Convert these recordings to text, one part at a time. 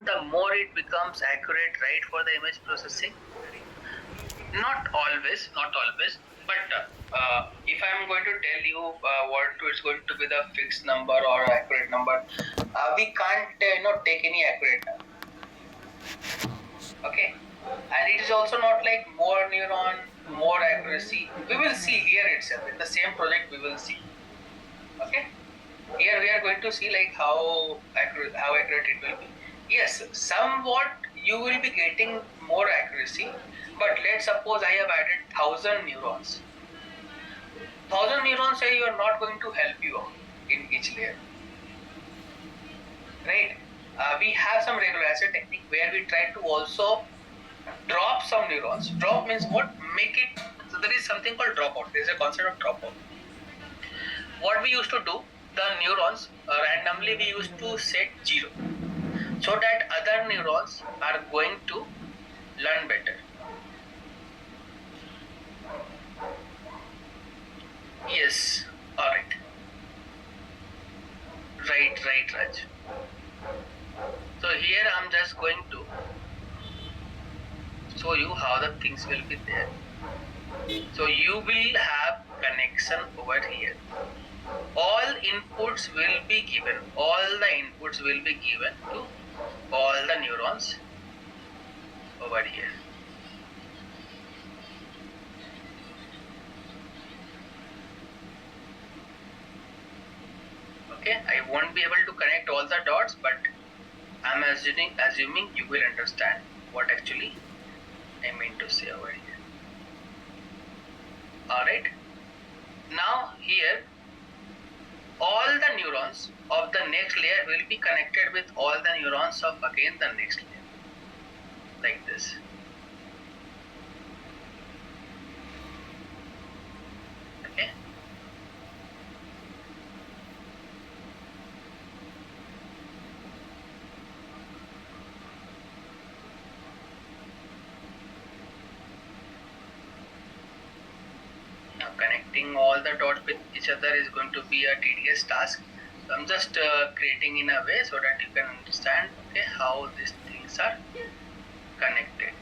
the more it becomes accurate, right, for the image processing. Not always, but if I'm going to tell you what is going to be the fixed number or accurate number, we can't take any accurate number. Okay, and it is also not like more neuron, more accuracy. We will see here itself in the same project. We will see. Okay, here we are going to see like how accurate it will be. Yes, somewhat you will be getting more accuracy, but let's suppose I have added 1,000 neurons. 1,000 neurons say you are not going to help you out in each layer, right? We have some regularization technique where we try to also drop some neurons. Drop means what? Make it, so there is something called dropout. There is a concept of dropout. What we used to do, the neurons randomly we used to set 0 so that other neurons are going to learn better. Yes, alright. Right, Raj. So here I'm just going to show you how the things will be there. So you will have connection over here. All inputs will be given. All the inputs will be given to all the neurons over here. Okay, I won't be able to connect all the dots, but I'm assuming you will understand what actually I mean to say over here. Alright, now here all the neurons of the next layer will be connected with all the neurons of again the next layer, like this. Okay. Now connecting all the dots with each other is going to be a tedious task. So I'm just creating in a way so that you can understand how these things are connected.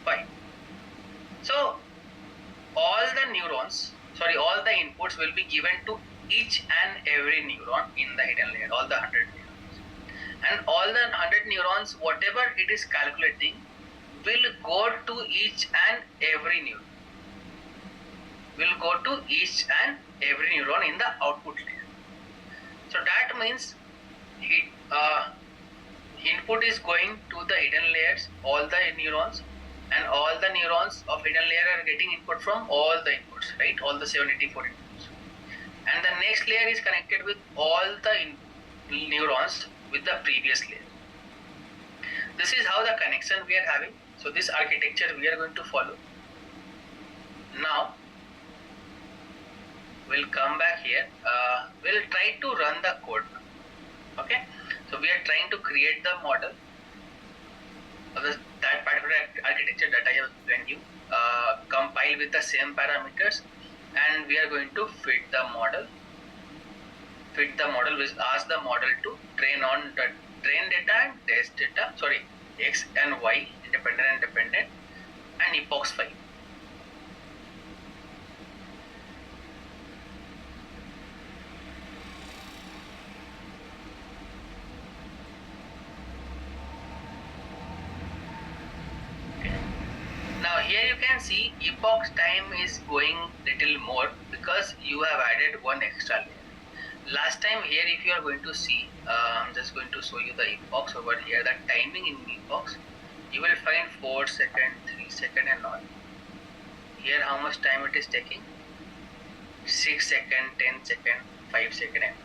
Fine. So all the inputs will be given to each and every neuron in the hidden layer, all the 100 neurons. And all the 100 neurons, whatever it is calculating, will go to each and every neuron. Will go to each and every neuron in the output layer. So that means input is going to the hidden layers, all the neurons, and all the neurons of hidden layer are getting input from all the inputs, right? All the 784 inputs. And the next layer is connected with all the neurons with the previous layer. This is how the connection we are having. So this architecture we are going to follow. Now we'll come back here. We'll try to run the code. Okay. So we are trying to create the model of that particular architecture that I have given you. Compile with the same parameters, and we are going to fit the model. Fit the model, which ask the model to train on the train data and test data. Sorry, X and Y, independent, and epochs file. Now here you can see epoch time is going little more because you have added one extra layer. Last time here, if you are going to see, I'm just going to show you the epochs over here. The timing in epochs, you will find 4 seconds, 3 seconds and all. Here how much time it is taking? 6 seconds, 10 seconds, 5 seconds.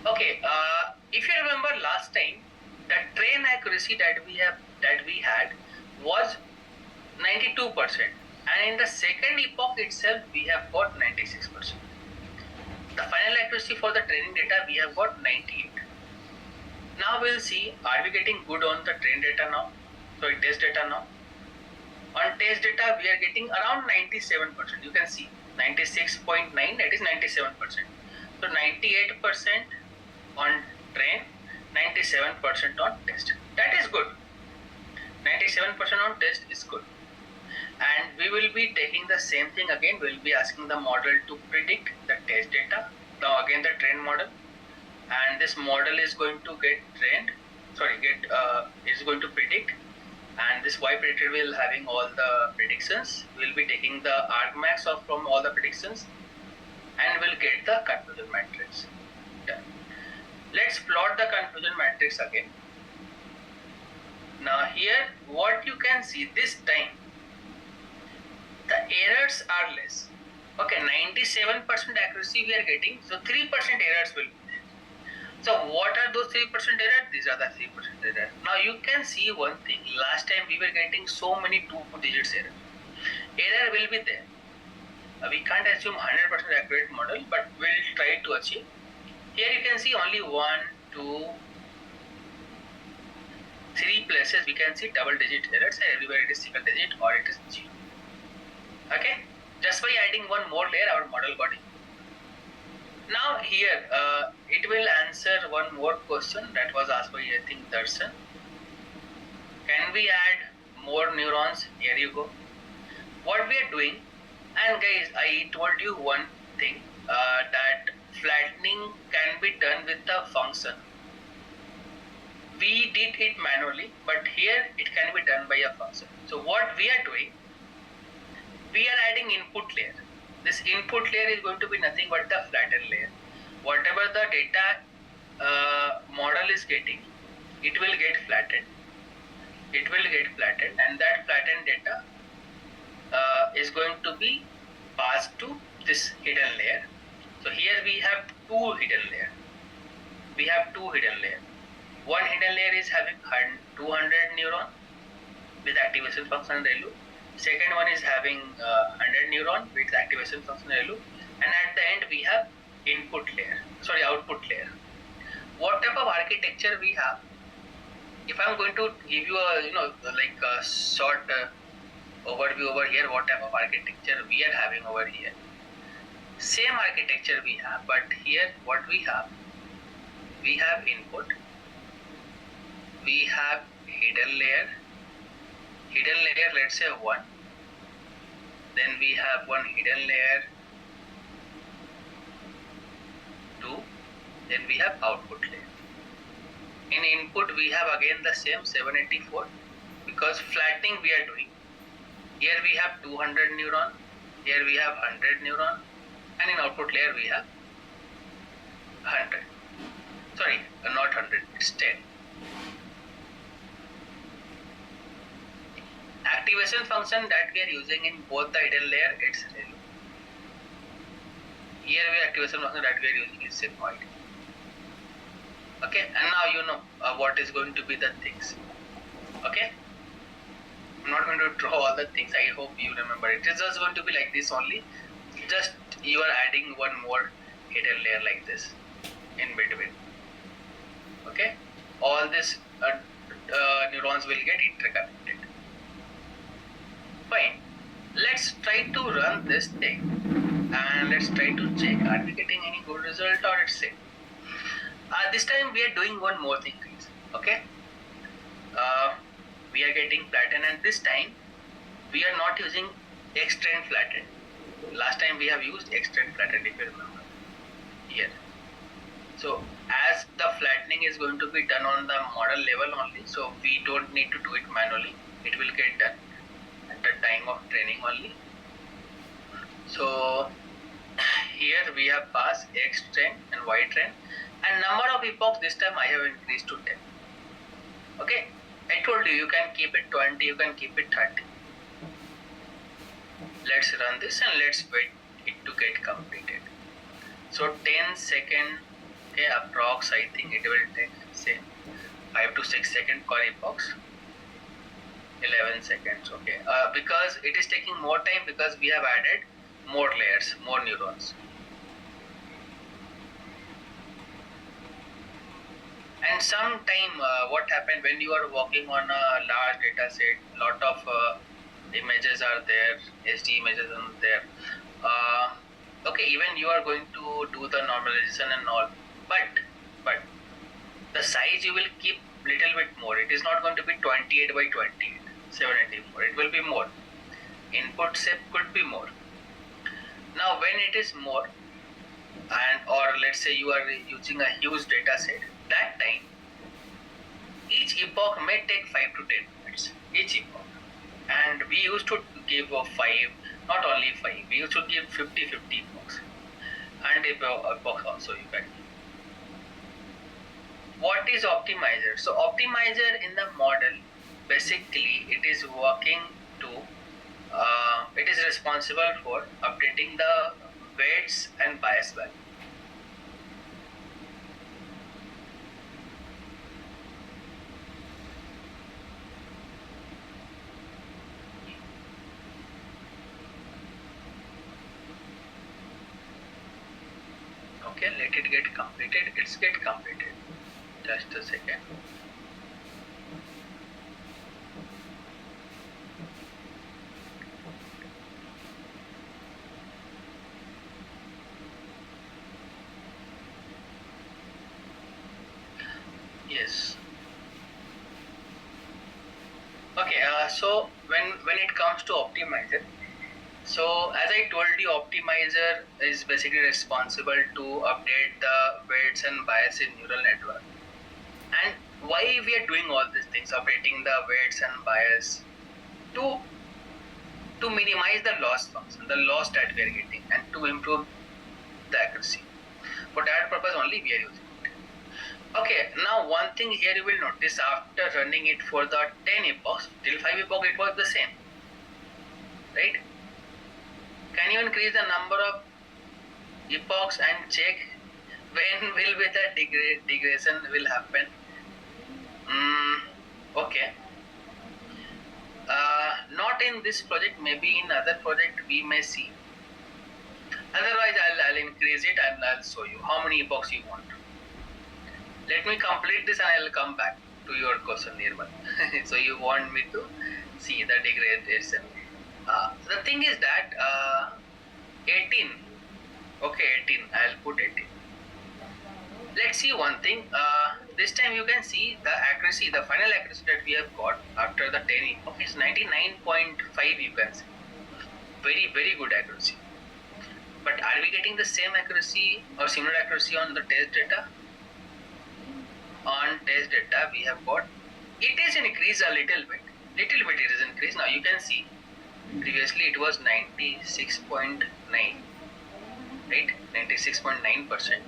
Okay, if you remember last time, the train accuracy that we had was 92%, and in the second epoch itself we have got 96%. The final accuracy for the training data we have got 98. Now we'll see, are we getting good on the train data now? So test data now. On test data we are getting around 97%. You can see 96.9, that is 97%. So 98% on train, 97% on test. That is good. 97% on test is good. And we will be taking the same thing again. We will be asking the model to predict the test data. Now again the train model, and this model is going to is going to predict, and this Y predicted will having all the predictions. We'll be taking the argmax from all the predictions, and we'll get the confusion matrix. Yeah. Let's plot the confusion matrix again. Now here what you can see, this time the errors are less. Okay, 97% accuracy we are getting, so 3% errors will be there. So what are those 3% errors? These are the 3% errors. Now you can see one thing, last time we were getting so many 2 digits error. Error will be there. We can't assume 100% accurate model, but we'll try to achieve. Here you can see only 1, 2, 3 places we can see double digit errors, and everywhere it is single digit or it is 0. Okay, just by adding one more layer our model got it. Now here it will answer one more question that was asked by I think Darshan. Can we add more neurons? Here you go. What we are doing, and guys, I told you one thing, that flattening can be done with the function. We did it manually, but here it can be done by a function. So what we are doing, we are adding input layer. This input layer is going to be nothing but the flattened layer. Whatever the data model is getting, it will get flattened. It will get flattened, and that flattened data is going to be passed to this hidden layer. So here we have 2 hidden layers. We have 2 hidden layers. One hidden layer is having 200 neuron with activation function ReLU. Second one is having 100 neuron with activation function ReLU, and at the end we have output layer. What type of architecture we have? If I'm going to give you a short overview over here, what type of architecture we are having over here. Same architecture we have, but here what we have input, we have hidden layer, let's say 1, then we have one hidden layer 2, then we have output layer. In input we have again the same 784, because flattening we are doing. Here we have 200 neuron, here we have 100 neuron, and in output layer we have 100. Sorry, not 100, it's 10. Activation function that we are using in both the hidden layer, it's ReLU. Here activation function that we are using is sigmoid. Okay, and now you know what is going to be the things. Okay, I'm not going to draw all the things. I hope you remember. It is just going to be like this only. Just you are adding one more hidden layer like this in between. Okay, all this neurons will get interconnected. Fine. Let's try to run this thing and let's try to check, are we getting any good result or it's same. This time we are doing one more thing, guys. Okay, we are getting flattened, and this time we are not using extend flattened. Last time we have used extend flattened, if you remember here. So as the flattening is going to be done on the model level only, so we don't need to do it manually. It will get done at the time of training only. So here we have pass X train and Y train, and number of epochs this time I have increased to 10. Okay, I told you can keep it 20, you can keep it 30. Let's run this and let's wait it to get completed. So 10 second, okay, approx I think it will take say 5 to 6 seconds per epochs. 11 seconds, okay, because it is taking more time because we have added more layers, more neurons. And sometime what happened when you are working on a large data set, lot of images are there, SD images are there. Okay, even you are going to do the normalization and all, but the size you will keep little bit more. It is not going to be 28 by 28, 784. It will be more. Input shape could be more. Now when it is more, and or let's say you are using a huge data set, that time each epoch may take 5 to 10 minutes, each epoch. And we used to give 5, not only 5, we used to give 50 epochs. And epochs also you can. What is optimizer? So optimizer in the model, basically it is working to, it is responsible for updating the weights and bias value. Okay, let it get completed. It's get completed. Just a second. Yes. Okay. So when it comes to optimizer, so as I told you, optimizer is basically responsible to update the weights and bias in neural network. And why we are doing all these things, updating the weights and bias, to minimize the loss function, the loss that we are getting, and to improve the accuracy. For that purpose only we are using it. Okay, now one thing here you will notice, after running it for the 10 epochs, till 5 epoch it was the same, right? Can you increase the number of epochs and check when will be the degradation will happen? Okay. Not in this project, maybe in other project we may see. Otherwise I'll increase it and I'll show you how many epochs you want. Let me complete this and I'll come back to your question, Nirmal. So you want me to see the degradation. The thing is that 18. Okay, 18. I'll put 18. Let's see one thing. This time you can see the accuracy, the final accuracy that we have got after the 10 epoch is 99.5. You can see very good accuracy. But are we getting the same accuracy or similar accuracy on the test data? On test data we have got, it is increased a little bit. It is increased. Now you can see previously it was 96.9, right? 96.9%.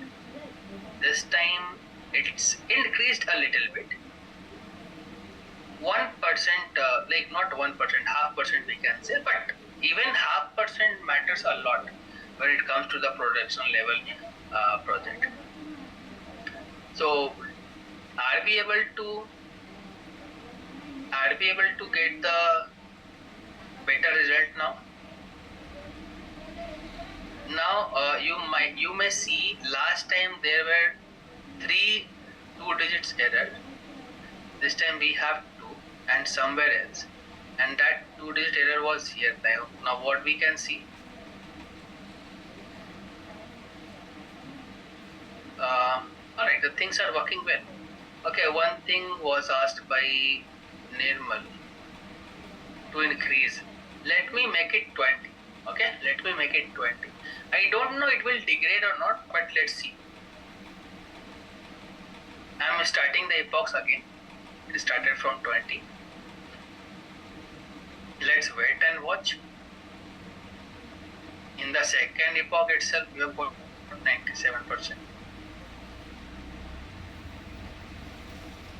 This time it's increased a little bit. 1%, like not 1%, 0.5% we can say, but even 0.5% matters a lot when it comes to the production level project. So are we able to get the better result now? Now you may see last time there were 3 2-digit error. This time we have 2 and somewhere else, and that 2-digit error was here. Now what we can see, alright, the things are working well. Okay, one thing was asked by Nirmal to increase. Let me make it 20. Okay, let me make it 20. I don't know it will degrade or not, but let's see. I am starting the epochs again. It started from 20. Let's wait and watch. In the second epoch itself, we have got 97%.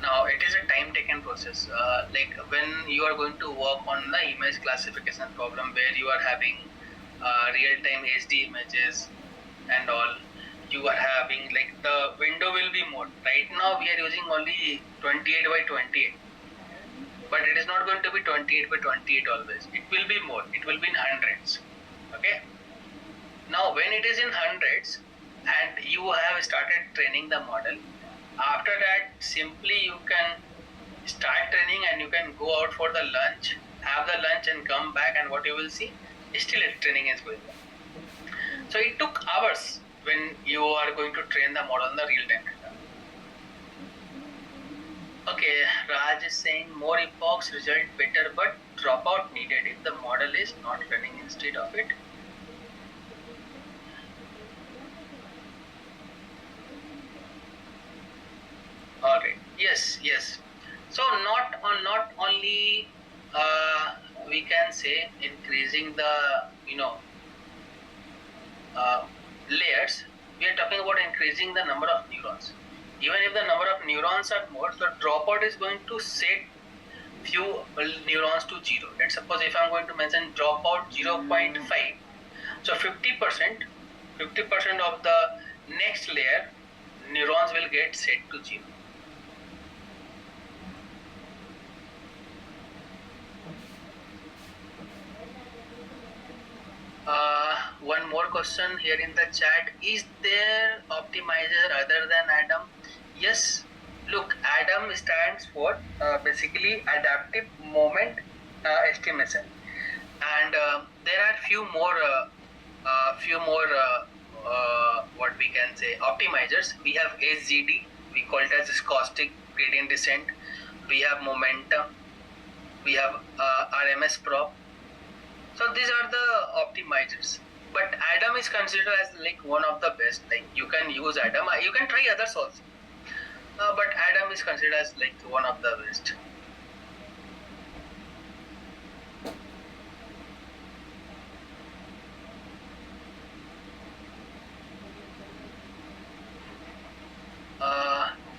Now it is a time taken process. Like when you are going to work on the image classification problem, where you are having real-time HD images and all, you are having like the window will be more. Right now we are using only 28 by 28, but it is not going to be 28 by 28 always. It will be more. It will be in hundreds. Okay. Now when it is in hundreds and you have started training the model, after that simply you can start training and you can go out for the lunch, have the lunch and come back, and what you will see, still training is going on. So it took hours when you are going to train the model on the real-time data. Okay, Raj is saying more epochs result better, but dropout needed if the model is not running instead of it. Alright, yes, yes. So not only we can say increasing the layers, we are talking about increasing the number of neurons. Even if the number of neurons are more, the dropout is going to set few neurons to zero. Let's suppose if I'm going to mention dropout 0.5, so 50% of the next layer neurons will get set to zero. One more question here in the chat. Is there optimizer other than ADAM? Yes. Look, ADAM stands for basically adaptive moment estimation, and there are few more what we can say optimizers. We have SGD. We call it as stochastic gradient descent. We have momentum. We have RMS prop. So these are the optimizers. But ADAM is considered as like one of the best. Like you can use ADAM. You can try others also. But ADAM is considered as like one of the best.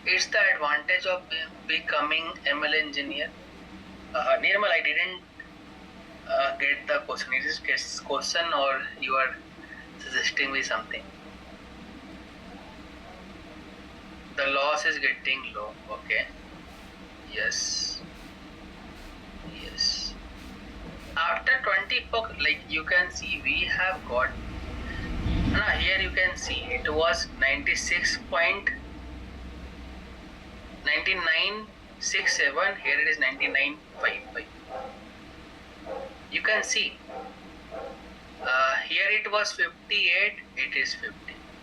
It's the advantage of becoming ML engineer. Nirmal, I didn't get the question. Is this question or you are suggesting me something? The loss is getting low. Okay. Yes. Yes. After 20 epoch, like you can see, we have got. Here you can see it was 99.67. Here it is 99.55. You can see here it was 58, it is 50.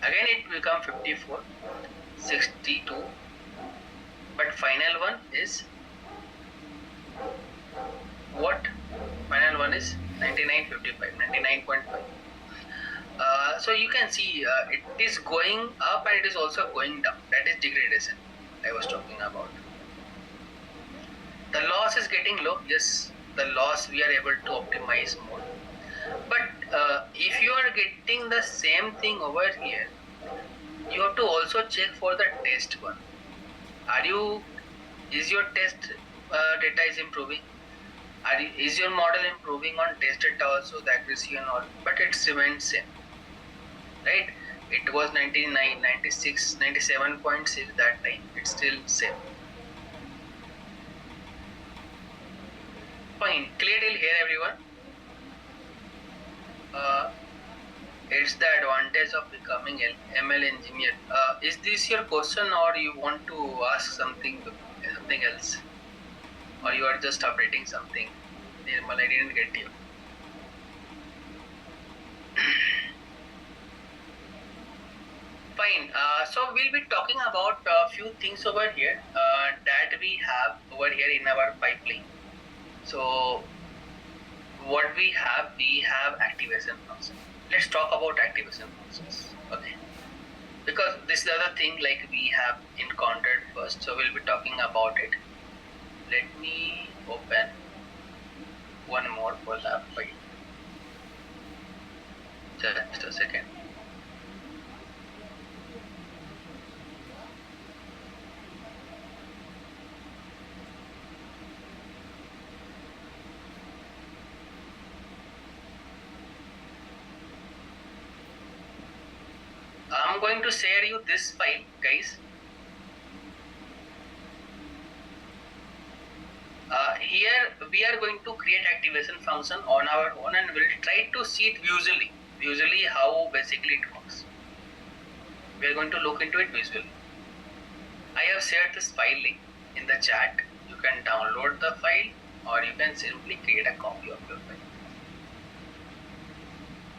Again it become 54, 62. But final one is what? Final one is 99.55, 99.5. So you can see it is going up and it is also going down. That is degradation I was talking about. The loss is getting low. Yes, the loss we are able to optimize more. But if you are getting the same thing over here, you have to also check for the test one. Is your test data is improving? Is your model improving on test data also, the accuracy and all? But it remains same, right? It was 99, 96, 97.6 that time. It's still same. Fine. Clear till here, everyone? It's the advantage of becoming ML engineer. Is this your question or you want to ask something else? Or you are just updating something? Nirmal, I didn't get you. Fine. So we'll be talking about a few things over here that we have over here in our pipeline. So what we have activation function. Let's talk about activation functions. Okay. Because this is the other thing like we have encountered first. So we'll be talking about it. Let me open one more Colab file. Just a second. I'm going to share you this file, guys. Here we are going to create activation function on our own and we'll try to see it visually how basically it works. We are going to look into it visually. I have shared this file link in the chat. You can download the file or you can simply create a copy of your file.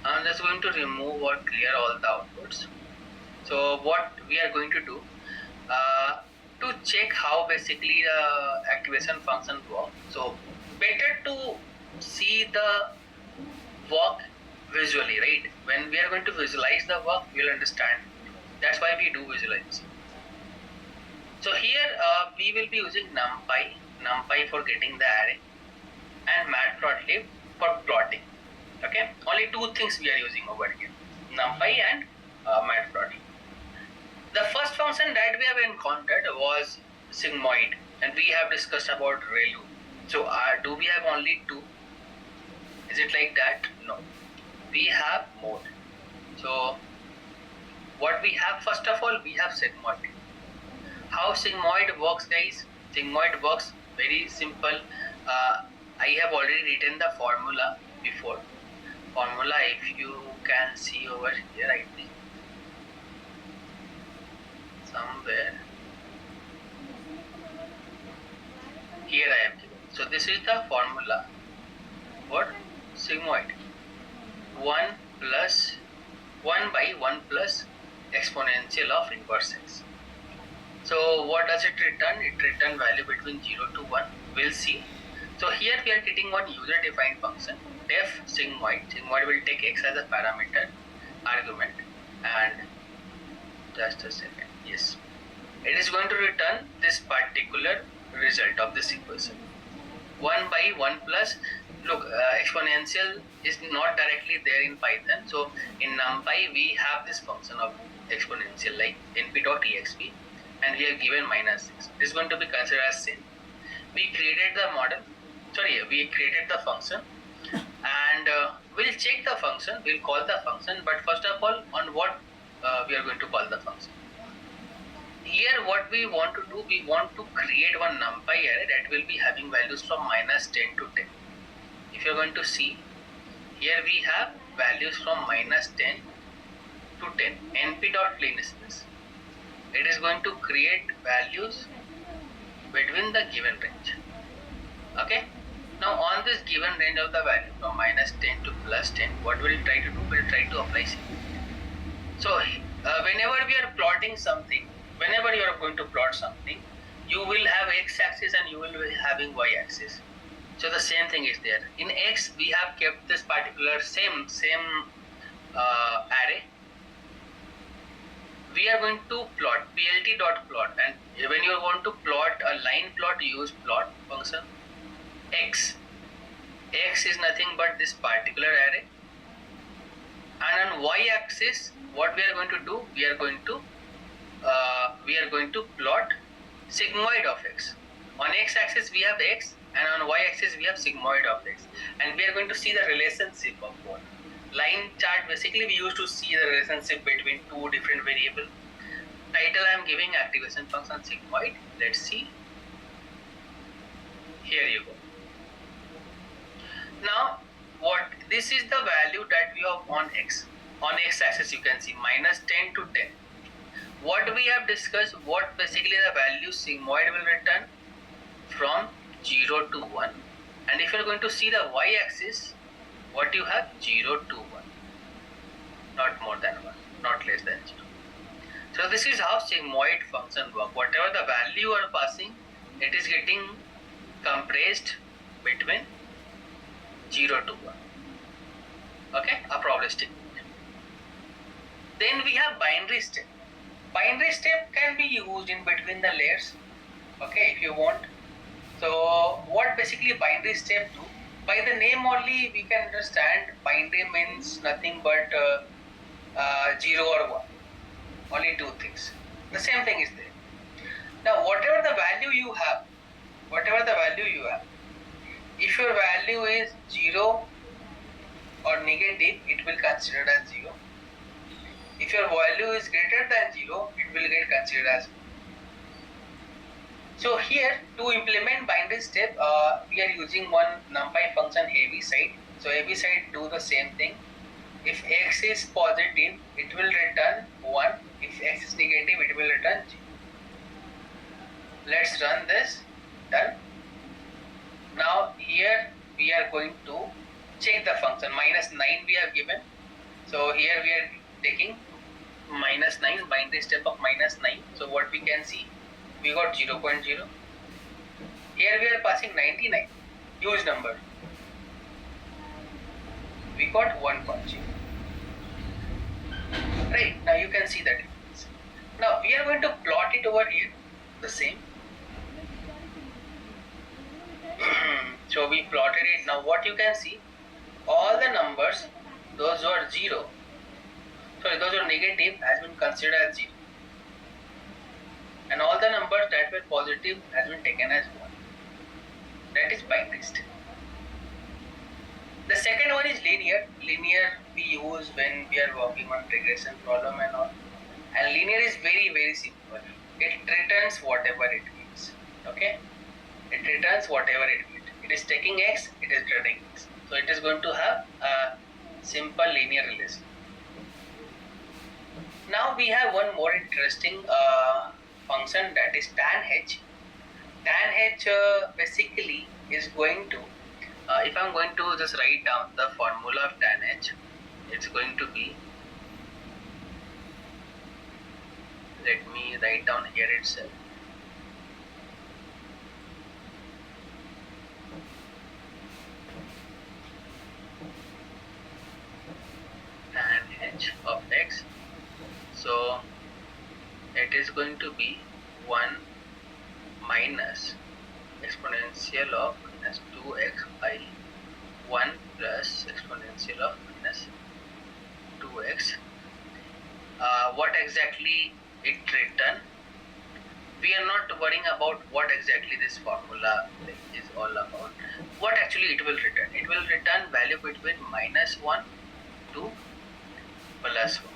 I'm just going to remove or clear all the outputs. So what we are going to do to check how basically the activation function works. So better to see the work visually, right? When we are going to visualize the work, we'll understand. That's why we do visualization. So here we will be using NumPy for getting the array, and matplotlib for plotting. Okay, only two things we are using over here: NumPy and matplotlib. The first function that we have encountered was sigmoid, and we have discussed about ReLU. So do we have only two? Is it like that? No, we have more. So what we have, first of all, we have sigmoid. How sigmoid works, guys? Sigmoid works very simple. I have already written the formula before. Formula, if you can see over here, I think somewhere here I am given. So this is the formula for sigmoid. 1 by 1 plus exponential of inverse x. So what does it return? It return value between 0 to 1. We'll see. So here we are getting one user defined function, def sigmoid. Sigmoid will take x as a parameter argument, and just a second. Yes, it is going to return this particular result of this equation. 1 by 1 plus, look, exponential is not directly there in Python. So in NumPy we have this function of exponential like np.exp, and we are given -6. It is going to be considered as sin. We created the model, we created the function, and we'll check the function, we'll call the function, but first of all, on what we are going to call the function. Here what we want to do, we want to create one NumPy array that will be having values from -10 to 10. If you're going to see, here we have values from -10 to 10, np.cleanness. It is going to create values between the given range. Okay. Now on this given range of the value from -10 to +10, what we'll try to do, we'll try to apply sigmoid. So whenever we are plotting something, whenever you are going to plot something, you will have x-axis and you will be having y-axis. So the same thing is there. In x, we have kept this particular same array. We are going to plot plt.plot, and when you want to plot a line plot, you use plot function. X is nothing but this particular array, and on y-axis, what we are going to do, we are going to plot sigmoid of x. On x-axis we have x, and on y-axis we have sigmoid of x, and we are going to see the relationship of both. Line chart, basically we used to see the relationship between two different variables. Title I am giving activation function sigmoid. Let's see. Here you go. Now this is the value that we have on x. On x-axis you can see -10 to 10. What we have discussed, what basically the value sigmoid will return from 0 to 1, and if you are going to see the y-axis, what you have, 0 to 1, not more than 1, not less than 0. So this is how sigmoid function work. Whatever the value you are passing, it is getting compressed between 0 to 1. Okay, a probabilistic. Then we have binary step. Binary step can be used in between the layers, okay, if you want. So what basically binary step do? By the name only we can understand binary means nothing but 0 or 1. Only two things. The same thing is there. Now whatever the value you have, if your value is 0 or negative, it will considered as 0. If your value is greater than 0, it will get considered as 1. So here, to implement binary step, we are using one NumPy function heaviside. So heaviside do the same thing. If x is positive, it will return 1. If x is negative, it will return 0. Let's run this. Done. Now here we are going to check the function. -9 we have given. So here we are taking -9, binary step of -9. So what we can see, we got 0.0. Here we are passing 99, huge number. We got 1.0. Right, now you can see the difference. Now we are going to plot it over here, the same. So we plotted it. Now what you can see, all the numbers, those who are those who are negative has been considered as 0. And all the numbers that were positive has been taken as 1. That is binary step. The second one is linear. Linear we use when we are working on regression problem and all. And linear is very, very simple. It returns whatever it means. Okay? It returns whatever it means. It is taking x, it is returning x. So it is going to have a simple linear relation. Now we have one more interesting function, that is tan h. Tan h basically is going to, if I'm going to just write down the formula of tan h, it's going to be, let me write down here itself. Tan h of x, so it is going to be 1 minus exponential of minus 2x by 1 plus exponential of minus 2x. What exactly it return? We are not worrying about what exactly this formula is all about. What actually it will return? It will return value between -1 to +1.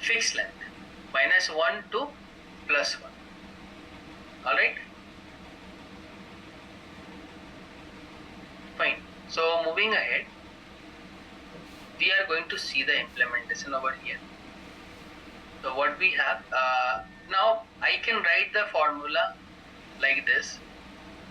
Fixed length, -1 to +1. Alright? Fine. So moving ahead, we are going to see the implementation over here. So what we have, now I can write the formula like this,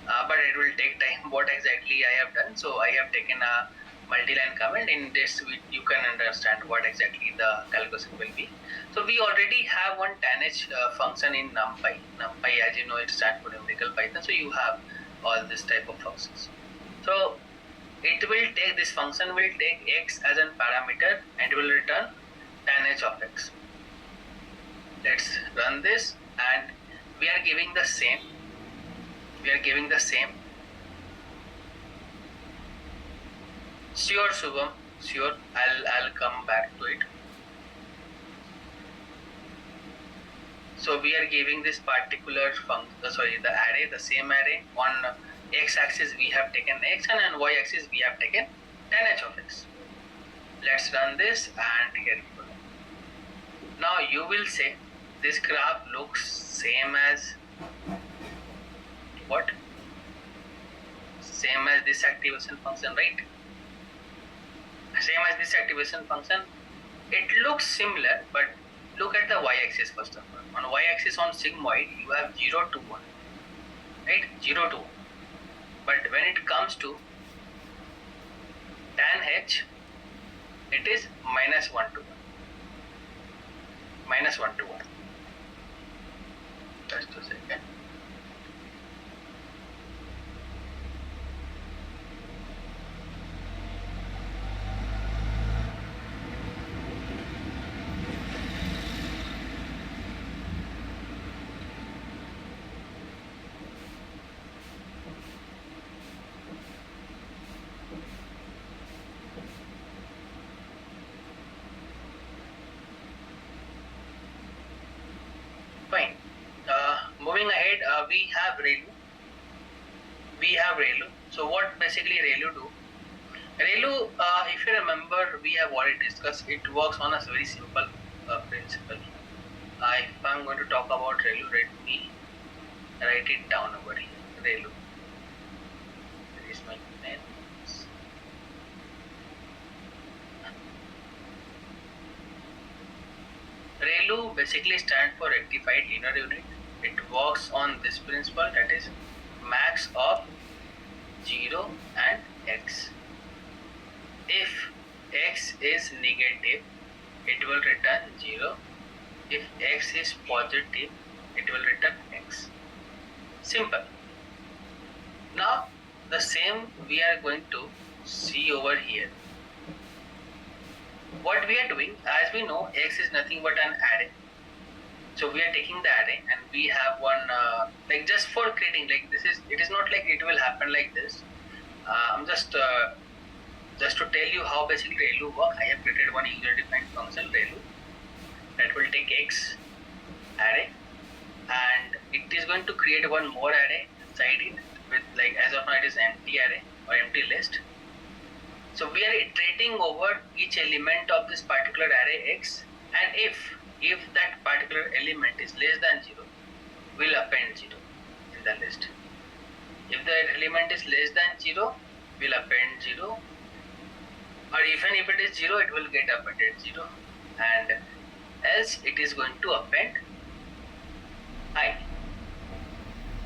but it will take time. What exactly I have done? So I have taken a multi-line comment. In this you can understand what exactly the calculation will be. So we already have one tan h function in NumPy. NumPy, as you know, it stands for numerical Python. So you have all this type of functions. So it will take, this function will take x as a parameter and will return tan h of x. Let's run this, and we are giving the same. Sure, Shubham, sure, I'll come back to it. So we are giving this particular the array, the same array. On x-axis we have taken x, and on y-axis we have taken tan h of x. Let's run this, and here we go. Now you will say this graph looks same as what? Same as this activation function, right? Same as this activation function. It looks similar, but look at the y-axis first of all. On y-axis, on sigmoid, you have 0 to 1, right? 0 to 1. But when it comes to tan h, it is -1 to 1. -1 to 1. Just a second. Fine. Moving ahead, we have ReLU. So what basically ReLU do? ReLU, if you remember, we have already discussed, it works on a very simple principle. If I'm going to talk about ReLU, let me write it down over here. ReLU. This is my pen. ReLU basically stands for rectified linear unit. It works on this principle, that is max of 0 and x. If x is negative, it will return 0. If x is positive, it will return x. Simple. Now the same we are going to see over here. What we are doing, as we know, x is nothing but an array. So we are taking the array and we have one like just for creating, like this is, it is not like it will happen like this. I'm just to tell you how basically ReLU work. I have created one user defined function ReLU that will take x array and it is going to create one more array inside it with, like, as of now it is empty array or empty list. So we are iterating over each element of this particular array x, and if that particular element is less than 0, we'll append 0 in the list. If the element is less than 0, we'll append 0, or even if it is 0, it will get appended 0, and else it is going to append I.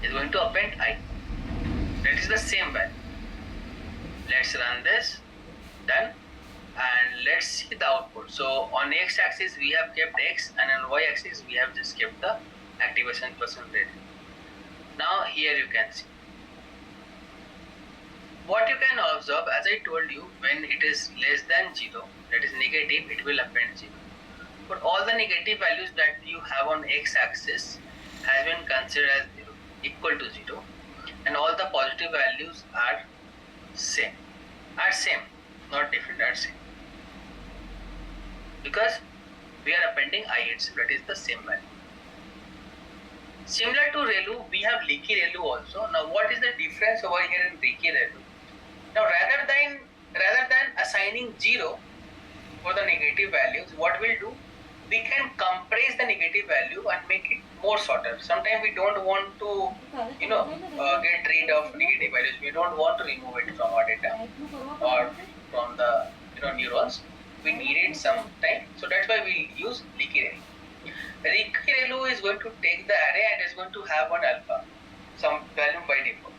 It's going to append I. That is the same value. Let's run this. Done. And let's see the output. So on x-axis we have kept x, and on y-axis we have just kept the activation percentage. Now here you can see. What you can observe, as I told you, when it is less than 0, that is negative, it will append 0. But all the negative values that you have on x-axis has been considered as 0, equal to 0, and all the positive values are same, not different, are same, because we are appending I itself, that is the same value. Similar to ReLU, we have leaky ReLU also. Now what is the difference over here in leaky ReLU? Now rather than assigning 0 for the negative values, what we'll do, we can compress the negative value and make it more shorter. Sometimes we don't want to, get rid of negative values. We don't want to remove it from our data or from the neurons. We need it some time, so that's why we use leaky ReLU. Leaky ReLU is going to take the array and is going to have one alpha, some value by default.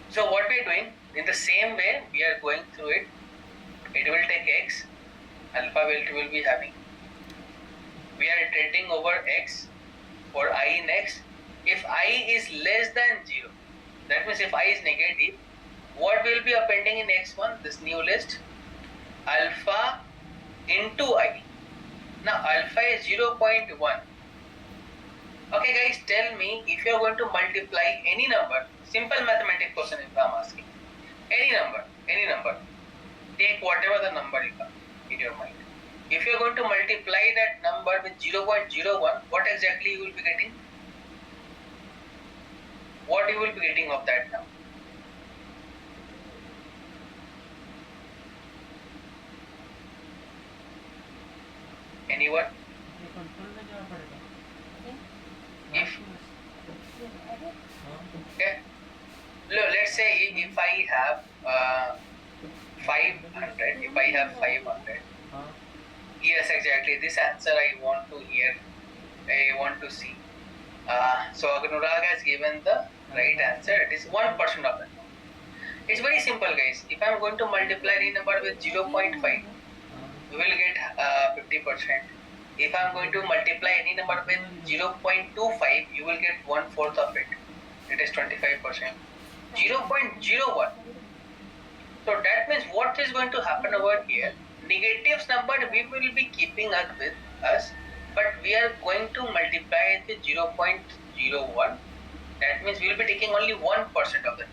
So what we are doing, in the same way we are going through it. It will take x, alpha will be having. We are iterating over x for I in x. If I is less than 0, that means if I is negative, what we will be appending in x1, this new list, alpha into I. Now alpha is 0.1. Okay guys, tell me, if you are going to multiply any number, simple mathematical question if I am asking, any number, take whatever the number you have in your mind. If you are going to multiply that number with 0.01, what exactly you will be getting? What you will be getting of that number? Anyone? If okay, let's say if I have 500, if I have 500, yes, exactly, this answer I want to hear, I want to see. So Anurag has given the right answer. It is 1% of the number. It's very simple guys. If I am going to multiply any number with 0.5, we will get 50%. If I am going to multiply any number with 0.25, you will get 1/4 of it. It is 25%. 0.01. So that means what is going to happen over here? Negatives number we will be keeping with us, but we are going to multiply it with 0.01. That means we will be taking only 1% of the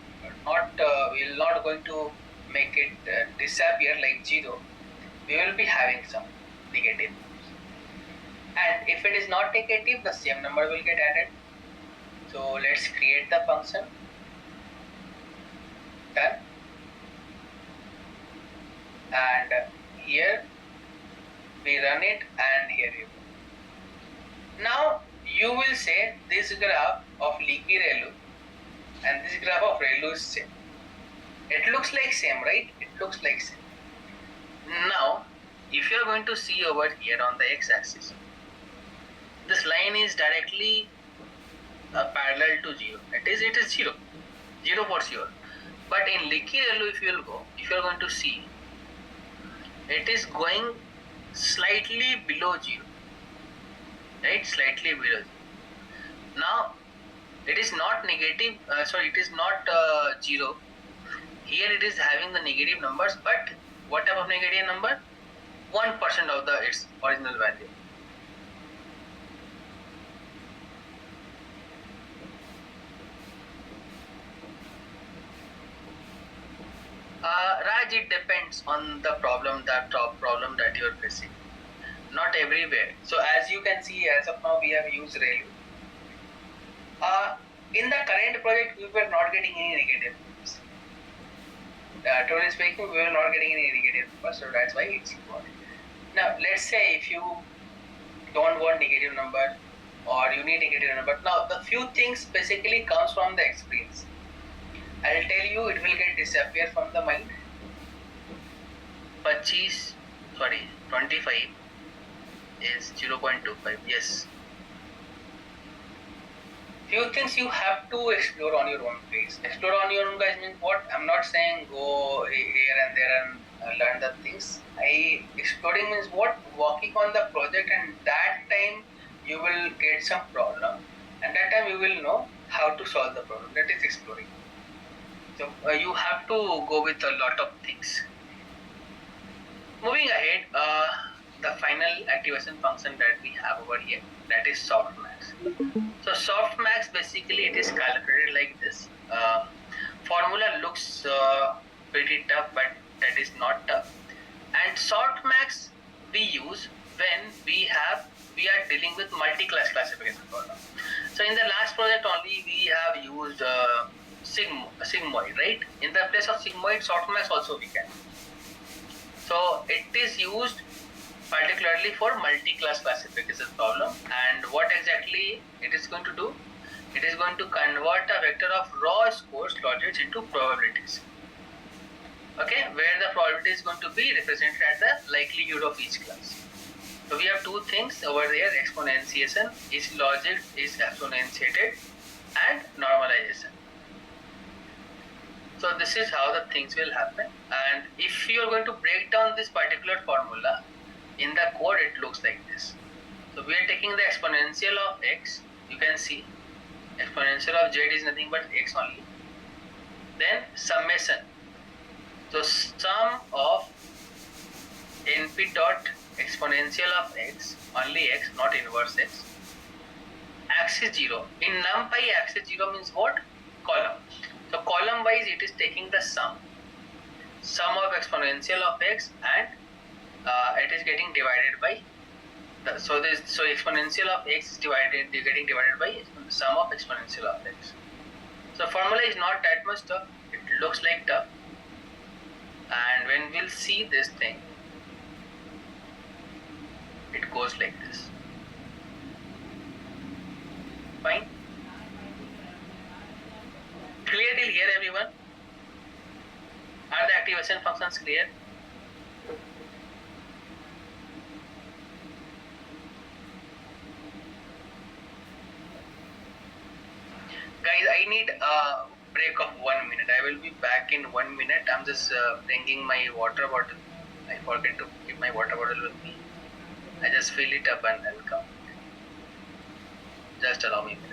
number. We will not going to make it disappear like 0. We will be having some negative. And if it is not negative, the same number will get added. So let's create the function. Done. And here we run it, and here you go. Now you will say this graph of leaky ReLU and this graph of ReLU is same. It looks like same, right? It looks like same. Now if you are going to see over here on the x-axis, this line is directly parallel to 0. It is 0 for sure. But in leaky ReLU, if you are going to see, it is going slightly below 0, right? Slightly below 0. Now it is not negative, it is not 0. Here it is having the negative numbers, but what type of negative number? 1% of the its original value. Raj, it depends on the problem that you are facing. Not everywhere. So as you can see, as of now we have used ReLU. In the current project, we were not getting any negative numbers. Totally speaking, we were not getting any negative numbers, so that's why it's important. Now, let's say if you don't want negative number or you need negative number. Now, the few things basically comes from the experience. I'll tell you, it will get disappear from the mind. 25 is 0.25. Yes. Few things you have to explore on your own pace. Explore on your own, guys, means what? I'm not saying go here and there and learn the things. Exploring means what? Working on the project, and that time you will get some problem, and that time you will know how to solve the problem. That is exploring. So you have to go with a lot of things. Moving ahead, the final activation function that we have over here, that is softmax. So softmax, basically it is calculated like this. Formula looks pretty tough, but that is not tough. And softmax we use when we are dealing with multi-class classification problem. So in the last project only we have used sigmoid, right? In the place of sigmoid, softmax also we can. So it is used particularly for multi-class classification problem. And what exactly it is going to do? It is going to convert a vector of raw scores logits into probabilities. Okay, where the probability is going to be represented as the likelihood of each class. So we have two things over there: exponentiation, each logit is exponentiated, and normalization. So this is how the things will happen. And if you are going to break down this particular formula in the code, it looks like this. So we are taking the exponential of x. You can see exponential of z is nothing but x only. Then summation. So sum of np dot exponential of x, only x, not inverse x. Axis 0. In numpy, axis 0 means what? Column. So column wise it is taking the sum of exponential of x, and it is getting divided by so exponential of x is getting divided by sum of exponential of x. So formula is not that much tough. It looks like tough, and when we'll see this thing, it goes like this. Fine. Clear till here, everyone? Are the activation functions clear? Guys, I need a break of 1 minute. I will be back in 1 minute. I'm just bringing my water bottle. I forget to keep my water bottle with me. I just fill it up and I'll come. Just allow me a minute.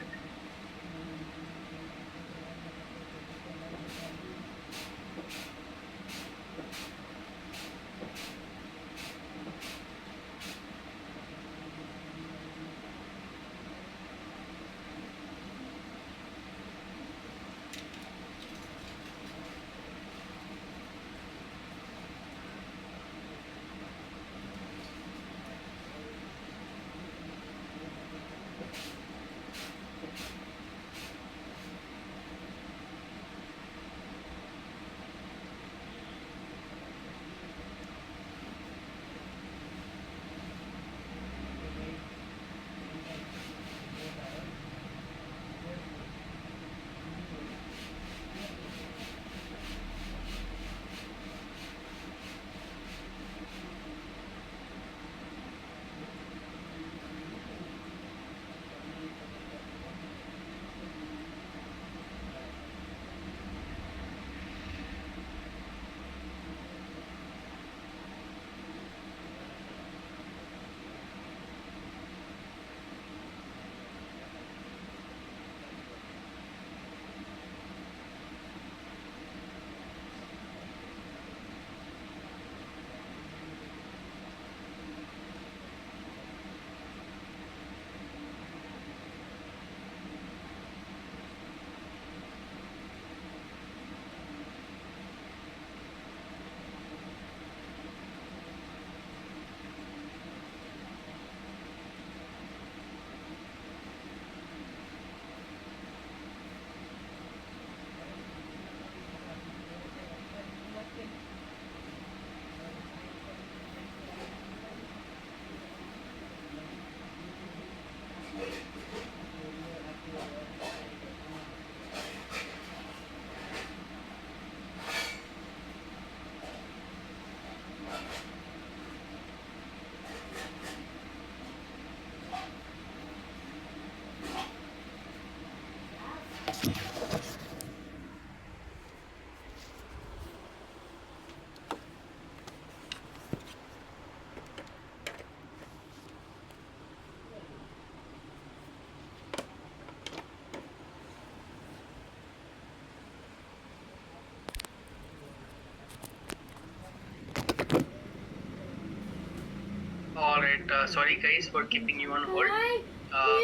Alright, sorry guys for keeping you on hold.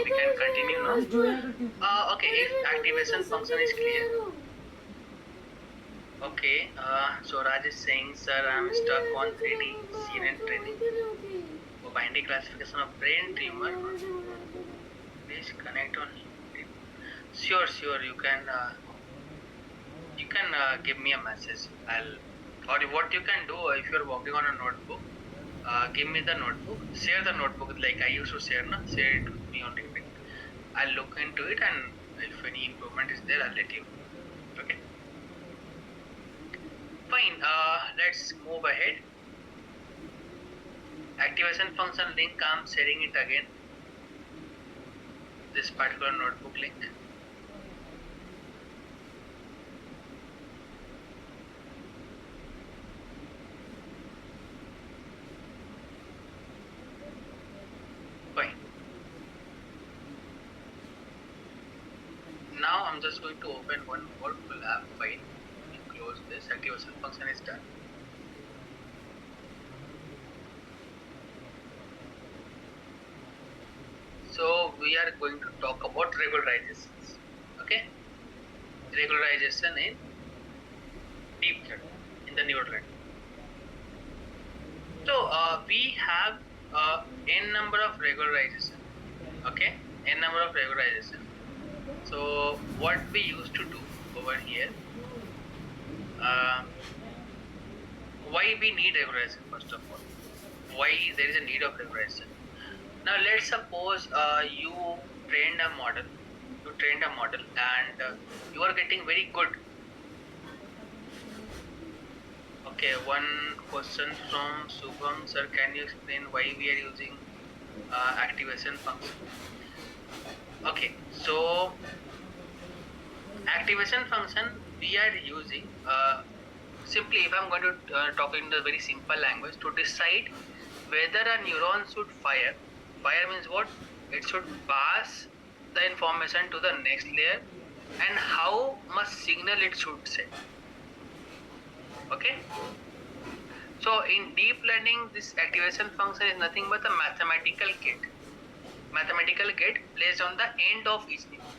We can continue now. Okay, if activation function is clear. Okay, so Raj is saying, sir, I'm stuck on 3D CNN training. For binding classification of brain tumor, please connect on. Sure, you can give me a message. Or what you can do if you're working on a notebook, give me the notebook, share the notebook like I used to share, share it with me on LinkedIn. I'll look into it, and if any improvement is there, I'll let you know. Okay. Fine. Let's move ahead. Activation function link. I'm sharing it again. This particular notebook link. Fine. Now I'm just going to open one more collab file. Close this. Activation function is done. So we are going to talk about regularizations. Okay, regularization in deep learning, in the neural network. So we have n number of regularization. Okay, n number of regularization. So what we used to do over here, why we need regularization first of all? Why there is a need of regularization? Now let's suppose you trained a model, and you are getting very good. Okay, one question from Subham, sir, can you explain why we are using activation function? Okay, so activation function we are using simply, if I'm going to talk in the very simple language, to decide whether a neuron should fire. Fire means what? It should pass the information to the next layer, and how much signal it should send. Okay. So in deep learning, this activation function is nothing but a mathematical gate. Mathematical gate placed on the end of each neuron.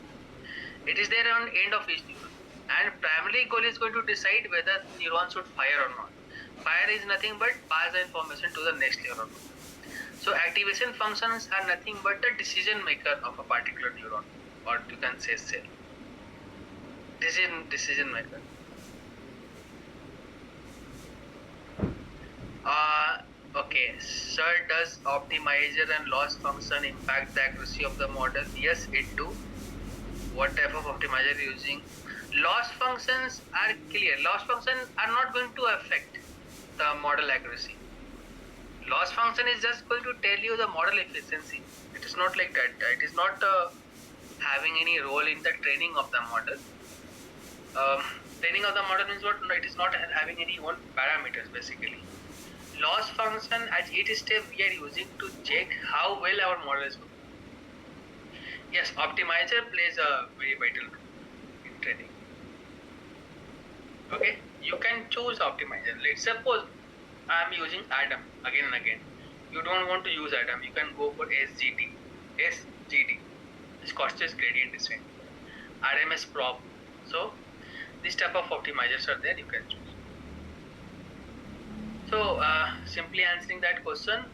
It is there on end of each neuron, and primary goal is going to decide whether neuron should fire or not. Fire is nothing but pass the information to the next neuron. So activation functions are nothing but the decision maker of a particular neuron, or you can say cell. Decision maker. Okay, sir, does optimizer and loss function impact the accuracy of the model? Yes, it do. What type of optimizer are you using? Loss functions are clear. Loss functions are not going to affect the model accuracy. Loss function is just going to tell you the model efficiency. It is not like that. It is not having any role in the training of the model. Training of the model means what? No, it is not having any own parameters basically. Loss function at each step we are using to check how well our model is working. Yes, optimizer plays a very vital role in training. Okay, you can choose optimizer. Let's suppose I am using Adam again and again. You don't want to use Adam, you can go for SGD. SGD, Scottish gradient descent. RMS prop. So this type of optimizers are there, you can choose. So simply answering that question,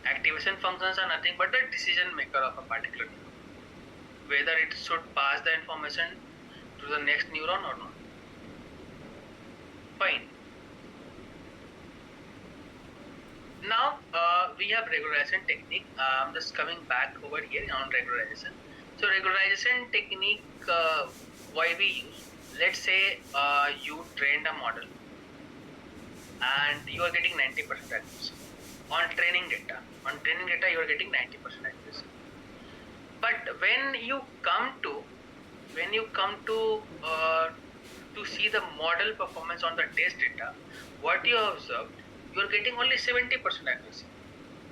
activation functions are nothing but the decision maker of a particular neuron, whether it should pass the information to the next neuron or not. Fine. Now we have regularization technique. I'm just coming back over here on regularization. So regularization technique, why we use? Let's say you trained a model and you are getting 90% accuracy on training data. On training data, you are getting 90% accuracy. But when you come to when you come to see the model performance on the test data, what you have observed, you are getting only 70% accuracy.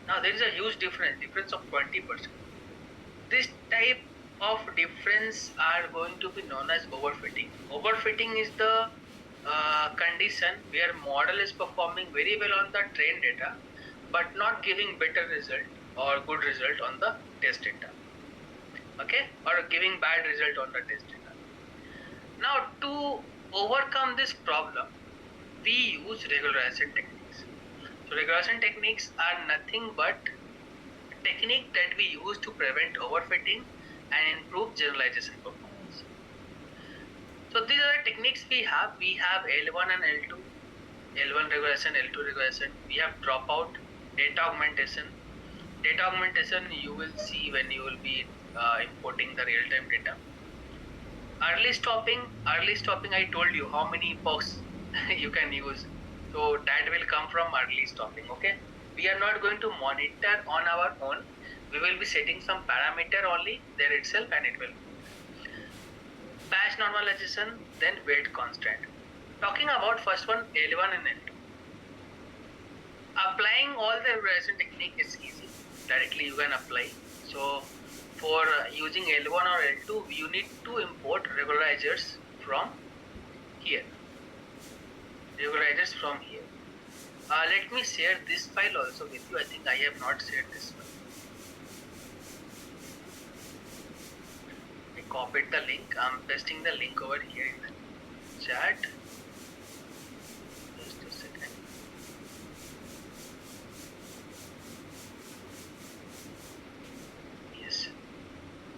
Now there is a huge difference of 20%. This type of difference are going to be known as overfitting. Overfitting is the condition where model is performing very well on the trained data, but not giving better result or good result on the test data. Okay, or giving bad result on the test data. Now to overcome this problem, we use regularization techniques. So regularization techniques are nothing but technique that we use to prevent overfitting and improve generalization performance. So these are the techniques we have. We have L1 and L2, L1 regression, L2 regression. We have dropout, data augmentation. Data augmentation you will see when you will be importing the real-time data. Early stopping I told you how many epochs you can use. So that will come from early stopping, okay? We are not going to monitor on our own. We will be setting some parameter only there itself and it will. Patch normalization, then weight constant. Talking about first one, L1 and L2. Applying all the regression technique is easy. Directly you can apply. So for using L1 or L2, you need to import regularizers from here. Regularizers from here. Let me share this file also with you. I think I have not shared this file. I copied the link. I'm pasting the link over here in the chat. Just a second. Yes.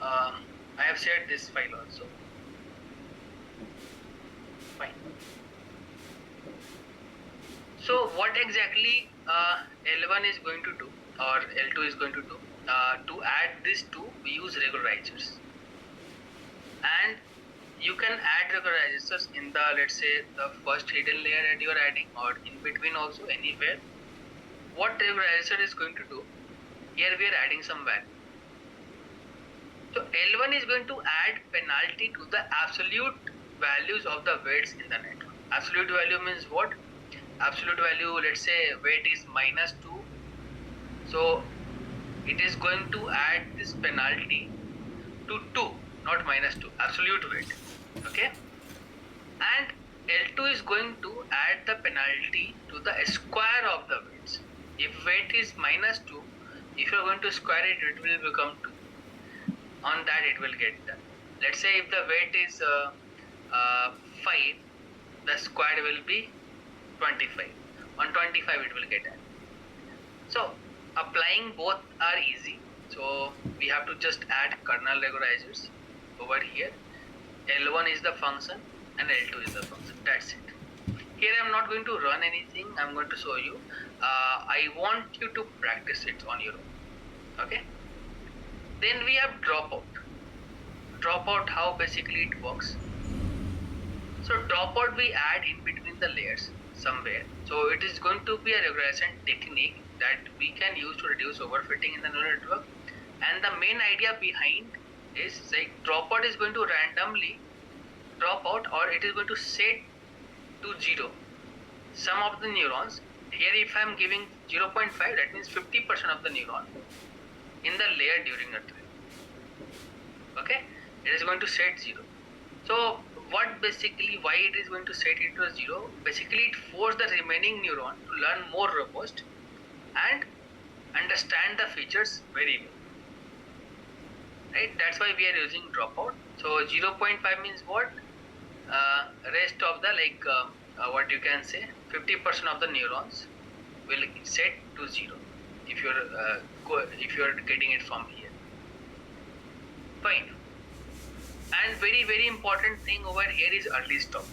I have shared this file also. Fine. So what exactly L1 is going to do or L2 is going to do? To add this two, we use regularizers. And you can add regularizers in the, let's say, the first hidden layer that you are adding or in between also anywhere. What regularizer is going to do? Here we are adding some value. So L1 is going to add penalty to the absolute values of the weights in the network. Absolute value means what? Absolute value, let's say weight is -2. So it is going to add this penalty to 2, not -2, absolute weight. Okay. And L2 is going to add the penalty to the square of the weights. If weight is -2, if you are going to square it, it will become 2. On that it will get done. Let's say if the weight is 5, the square will be 25. On 25 it will get added. So applying both are easy. So we have to just add kernel regularizers over here. L1 is the function and L2 is the function. That's it. Here I am not going to run anything. I am going to show you. I want you to practice it on your own. Okay. Then we have dropout. Dropout, how basically it works. So dropout we add in between the layers somewhere. So it is going to be a regression technique that we can use to reduce overfitting in the neural network. And the main idea behind is like dropout is going to randomly drop out, or it is going to set to 0 some of the neurons. Here if I am giving 0.5, that means 50% of the neuron in the layer during a trip. Okay, it is going to set 0. So what basically, why it is going to set it to 0? Basically it forces the remaining neuron to learn more robust and understand the features very well. Right, that's why we are using dropout. So 0.5 means what? Rest of the what you can say 50% of the neurons will set to 0 if you're getting it from here. Fine. And very important thing over here is early stop.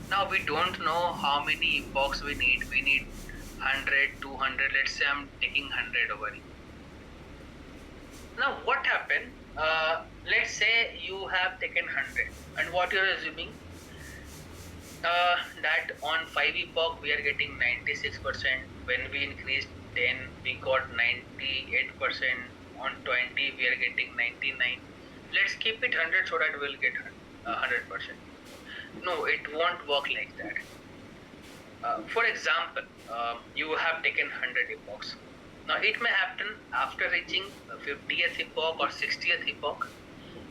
Now we don't know how many epochs we need. We need 100, 200. Let's say I'm taking 100 over here. Now what happened? Let's say you have taken 100, and what you're assuming that on 5 epoch we are getting 96%. When we increased 10, we got 98%. On 20 we are getting 99. Let's let's keep it 100 so that we'll get 100%. No, it won't work like that. For example, you have taken 100 epochs. Now it may happen after reaching 50th epoch or 60th epoch,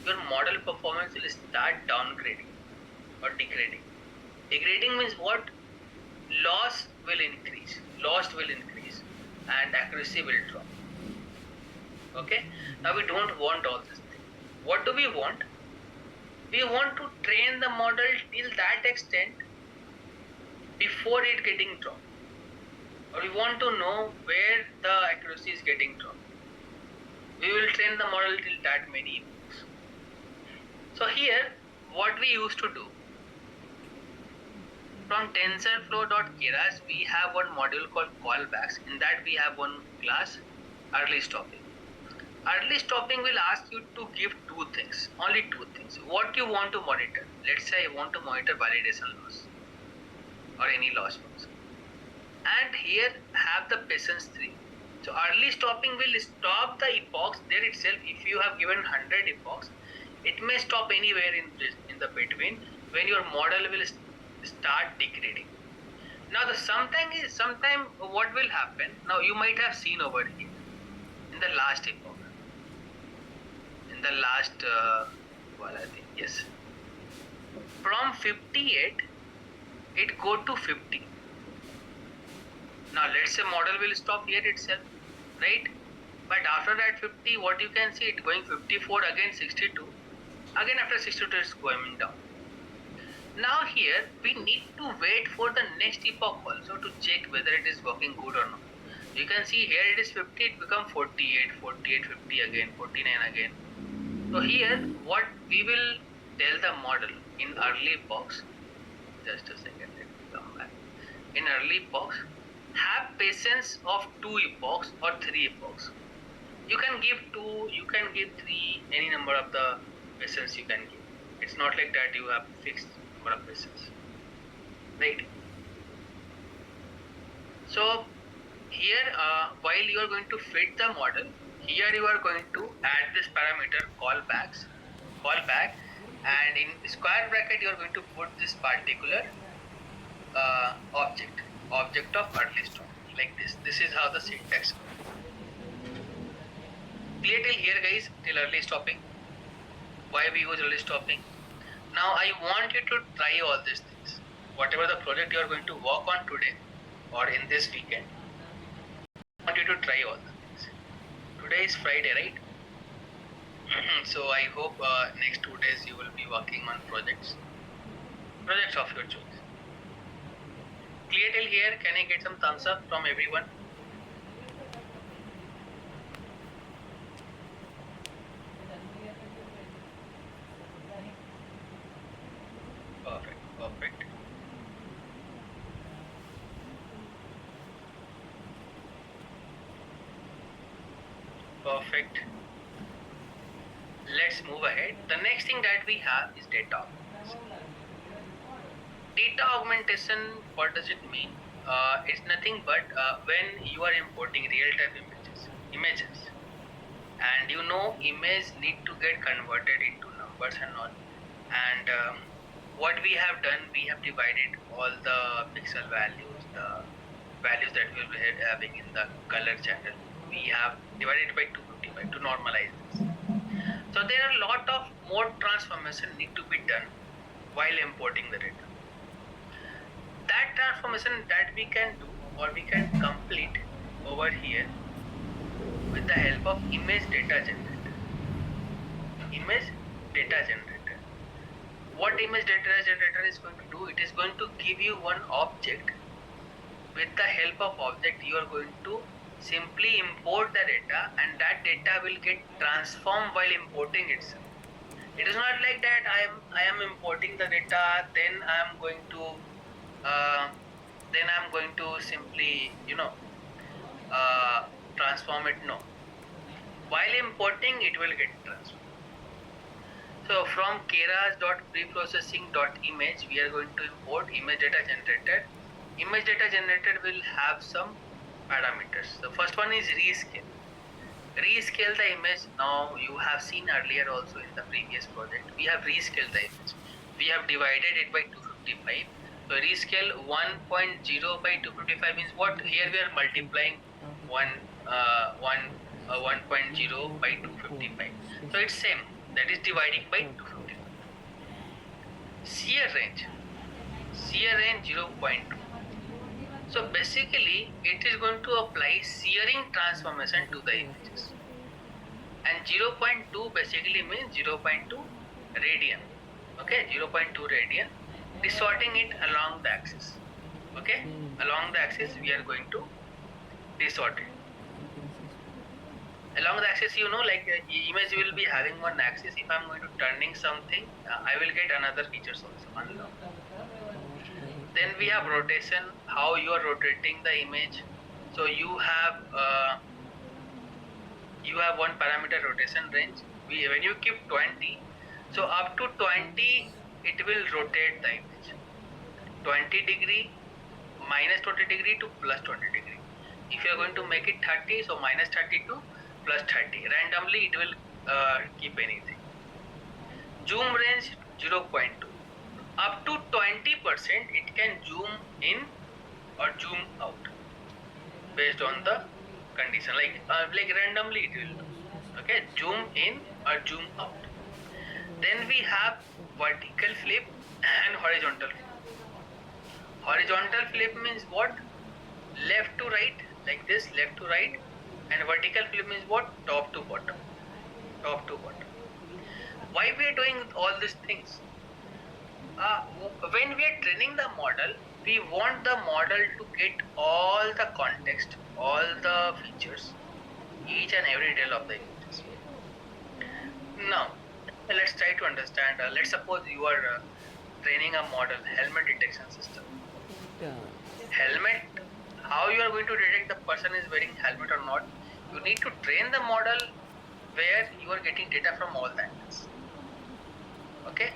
your model performance will start downgrading or degrading. Degrading means what? Loss will increase, and accuracy will drop. Okay, now we don't want all this thing. What do we want? We want to train the model till that extent before it getting dropped, or we want to know where the accuracy is getting dropped. We will train the model till that many epochs. So here, what we used to do, from TensorFlow.keras, we have one module called callbacks. In that we have one class, early stopping. Early stopping will ask you to give two things, only two things. What you want to monitor. Let's say I want to monitor validation loss or any loss function. And here have the patience 3. So early stopping will stop the epochs there itself. If you have given 100 epochs, it may stop anywhere in the between when your model will start degrading. Now the sometime what will happen, now you might have seen over here in the last epoch, in the last I think, yes, from 58 it go to 50. Now let's say model will stop here itself, right? But after that 50, what you can see, it going 54, again 62, again after 62 it's going down. Now here we need to wait for the next epoch also to check whether it is working good or not. You can see here it is 50, it become 48, 50 again, 49 again. So here what we will tell the model in early epochs, just a second, let me come back. In early epochs, have patience of 2 epochs or 3 epochs. You can give 2, you can give 3, any number of the patience you can give. It's not like that you have fixed number of patience, right? So here while you are going to fit the model, here you are going to add this parameter callback, and in square bracket you are going to put this particular object of early stop, like this. This is how the syntax goes. Clear till here, guys? Till early stopping. Why we use early stopping? Now I want you to try all these things. Whatever the project you are going to work on today or in this weekend, I want you to try all the things. Today is Friday, right? So I hope next 2 days you will be working on projects of your choice. Clear till here? Can I get some thumbs up from everyone? Perfect. Perfect. Let's move ahead. The next thing that we have is data augmentation. Data augmentation, what does it mean? It's nothing but when you are importing real-time images, and you know image need to get converted into numbers and all. And what we have done, we have divided all the pixel values, the values that we will be having in the color channel. We have divided by 255 to normalize this. So there are a lot of more transformation need to be done while importing the data. That transformation that we can do or we can complete over here with the help of image data generator. What image data generator is going to do? It is going to give you one object. With the help of object, you are going to simply import the data, and that data will get transformed while importing itself. It is not like that I am importing the data, then I am going to simply transform it. No, while importing it will get transformed. So from keras.preprocessing.image we are going to import image data generator. Image data generator will have some parameters. The first one is rescale. Rescale the image. Now you have seen earlier also in the previous project, we have rescaled the image. We have divided it by 255. So rescale 1.0 by 255 means what? Here we are multiplying 1.0 by 255. So it's same. That is dividing by 255. Shear range 0.2. So basically it is going to apply shearing transformation to the images, and 0.2 basically means 0.2 radian. Okay, 0.2 radian, distorting it along the axis. Okay, along the axis we are going to distort it. Along the axis, like image will be having one axis. If I'm going to turning something, I will get another features also along. Then we have rotation, how you are rotating the image. So you have one parameter rotation range. When you keep 20, so up to 20 it will rotate the image 20 degree, minus 20 degree to plus 20 degree. If you are going to make it 30, so minus 30 to plus 30, randomly it will keep anything. Zoom range 0.2. Up to 20% it can zoom in or zoom out based on the condition, like randomly it will do. Okay, zoom in or zoom out. Then we have vertical flip and horizontal flip. Horizontal flip means what? Left to right, like this, left to right. And vertical flip means what? Top to bottom. Top to bottom. Why we are doing all these things? When we are training the model, we want the model to get all the context, all the features, each and every detail of the images. Now, let's try to understand. Let's suppose you are training a model, helmet detection system. Helmet, how you are going to detect the person is wearing helmet or not? You need to train the model where you are getting data from all the angles. Okay.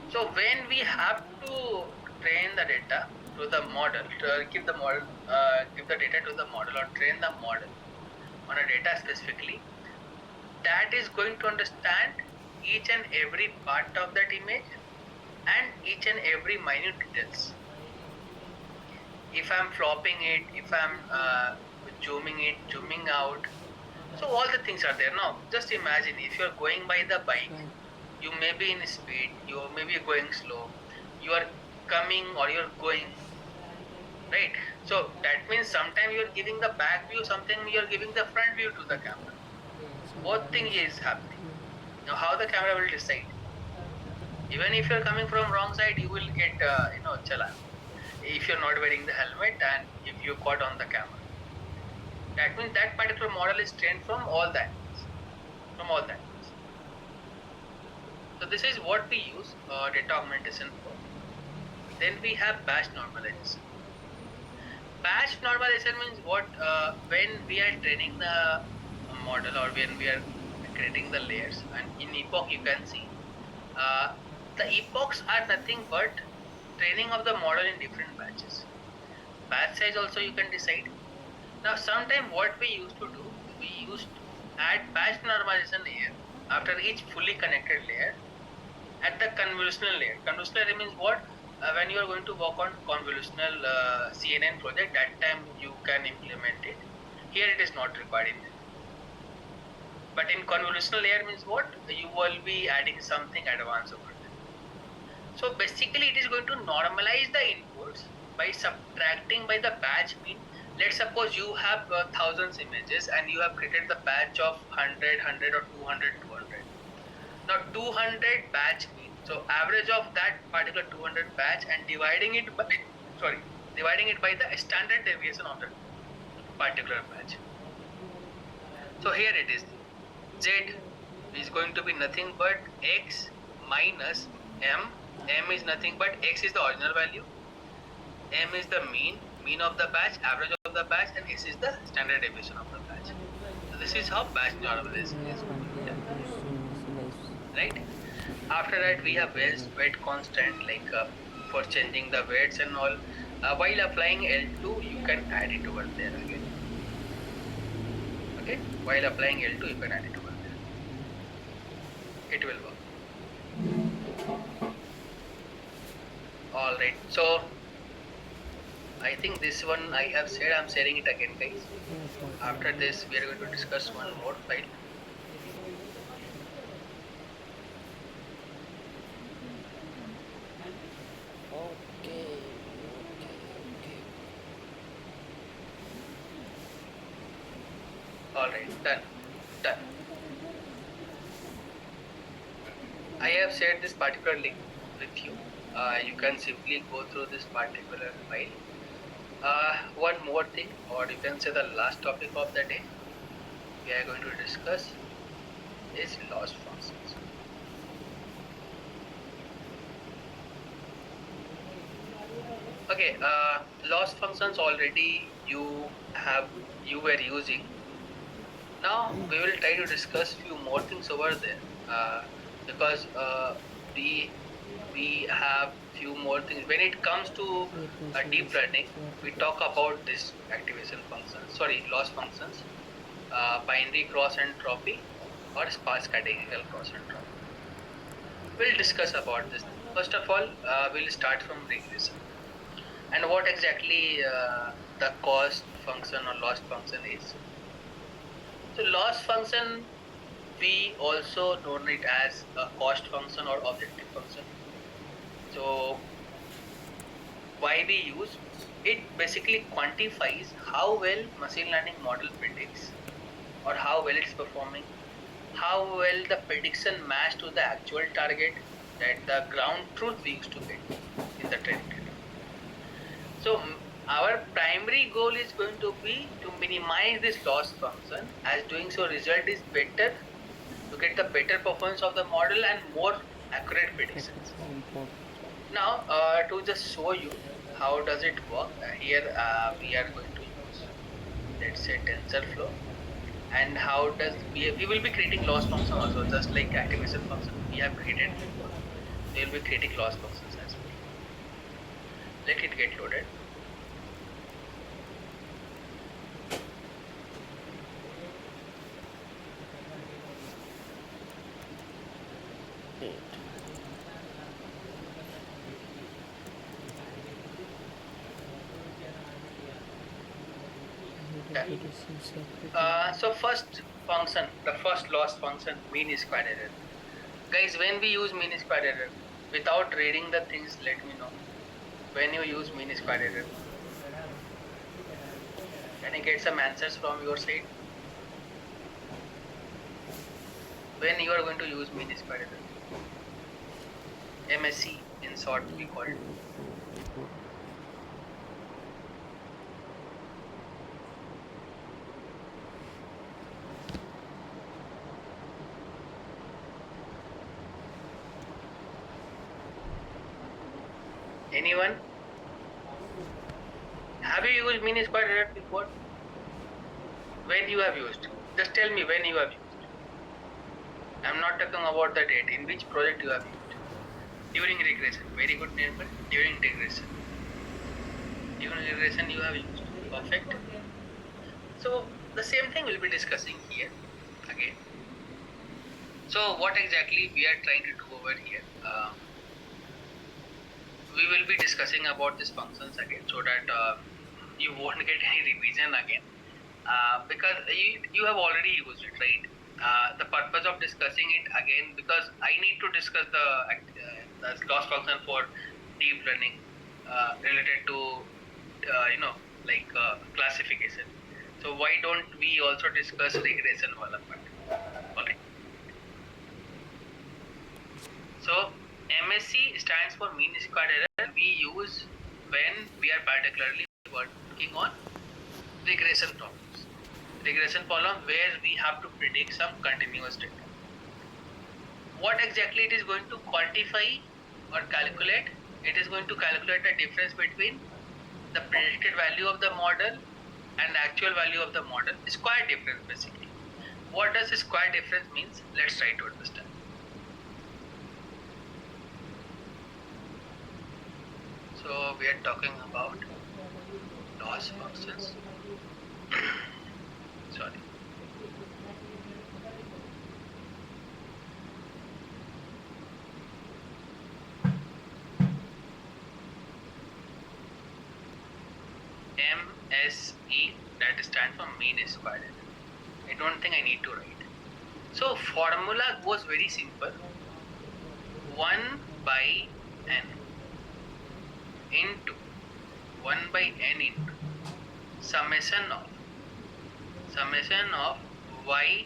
So when we have to train the data to the model, to give the data to the model or train the model on a data specifically, that is going to understand each and every part of that image and each and every minute details. If I'm flopping it, if I'm zooming it, zooming out, so all the things are there. Now just imagine if you're going by the bike, you may be in speed, you may be going slow, you are coming or you're going, right? So that means sometimes you're giving the back view, sometimes you're giving the front view to the camera. Both things is happening. Now how the camera will decide? Even if you're coming from wrong side, you will get challan if you're not wearing the helmet and if you caught on the camera. That means that particular model is trained from all that. So this is what we use data augmentation for. Then we have batch normalization. Batch normalization means what? When we are training the model or when we are creating the layers, and in epoch you can see the epochs are nothing but training of the model in different batches. Batch size also you can decide. Now sometime what we used to do, we used to add batch normalization layer after each fully connected layer at the convolutional layer. Convolutional layer means what? When you are going to work on convolutional CNN project, that time you can implement it. Here it is not required in it. But in convolutional layer means what? You will be adding something advanced over there. So basically it is going to normalize the inputs by subtracting by the batch mean. Let's suppose you have thousands images and you have created the batch of 100, 100 or 200, 200. Now 200 batch mean, so average of that particular 200 batch and dividing it by the standard deviation of the particular batch. So here it is. Z is going to be nothing but x minus m. M is nothing but x is the original value, m is the mean of the batch, average of the batch, and s is the standard deviation of the batch. So this is how batch normalization is going to be done. Right? After that we have weight constant, like for changing the weights and all. While applying L2 you can add it over there again. Okay. while applying L2 you can add it over there. It will work. Alright, so I think this one I have said, I'm sharing it again guys. After this we are going to discuss one more file. Alright, done. I have shared this particular link with you. You can simply go through this particular file. One more thing, or you can say the last topic of the day we are going to discuss is loss functions. Okay, loss functions already you were using. Now we will try to discuss few more things over there, because we have few more things. When it comes to deep learning, we talk about this activation functions, sorry, loss functions, binary cross entropy or sparse categorical cross entropy. We'll discuss about this. First of all, we'll start from regression and what exactly the cost function or loss function is. So loss function, we also know it as a cost function or objective function. So why we use it? Basically quantifies how well machine learning model predicts or how well it's performing, how well the prediction match to the actual target, that the ground truth we used to get in the training data. So our primary goal is going to be to minimize this loss function, as doing so result is better, to get the better performance of the model and more accurate predictions. Now to just show you how does it work, here we are going to use, let's say, TensorFlow, and how does we will be creating loss function also, just like activation function we have created before. We will be creating loss functions as well. Let it get loaded. So first function, the first loss function, mean square error. Guys, when we use mean square error, without reading the things, let me know when you use mean square error. Can I get some answers from your side? When you are going to use mean square error, MSE in short we call it. Anyone? Have you used mean square error before? When you have used? Just tell me when you have used. I'm not talking about the date. In which project you have used? During regression. Very good, Nirmal. During regression. During regression you have used. Perfect. So the same thing we'll be discussing here again. So what exactly we are trying to do over here? We will be discussing about these functions again, so that you won't get any revision again, because you have already used it, right? The purpose of discussing it again, because I need to discuss the loss function for deep learning related to classification. So why don't we also discuss regression wala part? Alright. So MSE stands for mean square error. We use when we are particularly working on regression problems. Regression problem where we have to predict some continuous data. What exactly it is going to quantify or calculate? It is going to calculate the difference between the predicted value of the model and the actual value of the model. Square difference basically. What does square difference means? Let's try to understand. So we are talking about loss functions. Sorry. SE, that stands for mean squared error. I don't think I need to write. So formula goes very simple. 1 by n into 1 by n into summation of y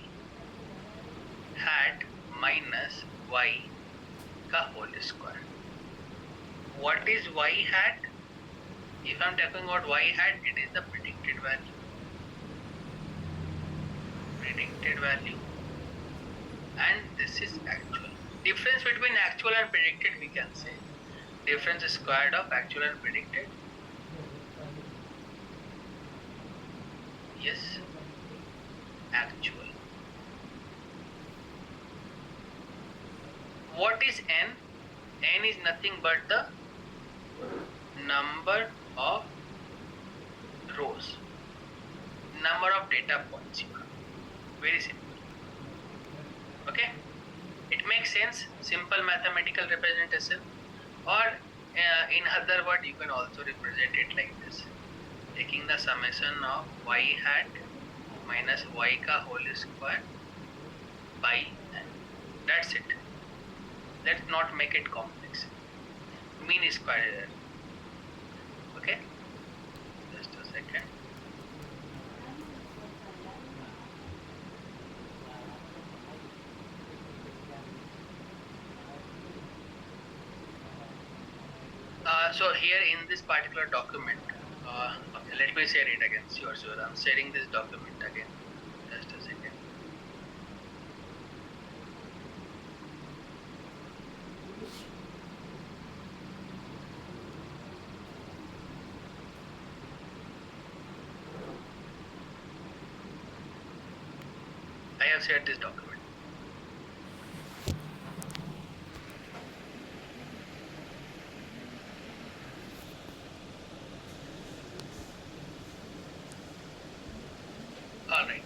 hat minus y का whole square. What is y hat? If I am talking about y hat, it is the predicted value. And this is actual. Difference between actual and predicted, we can say. Difference squared of actual and predicted. Yes, actual. What is n? N is nothing but the number of rows, number of data points you have. Very simple. Okay, it makes sense. Simple mathematical representation, or in other word, you can also represent it like this, taking the summation of y hat minus y ka whole square by n. That's it. Let's not make it complex. Mean square error. Okay, just a second. So here in this particular document, okay, let me share it again. Sure. I'm sharing this document again. Just a second. I have shared this document. Alright.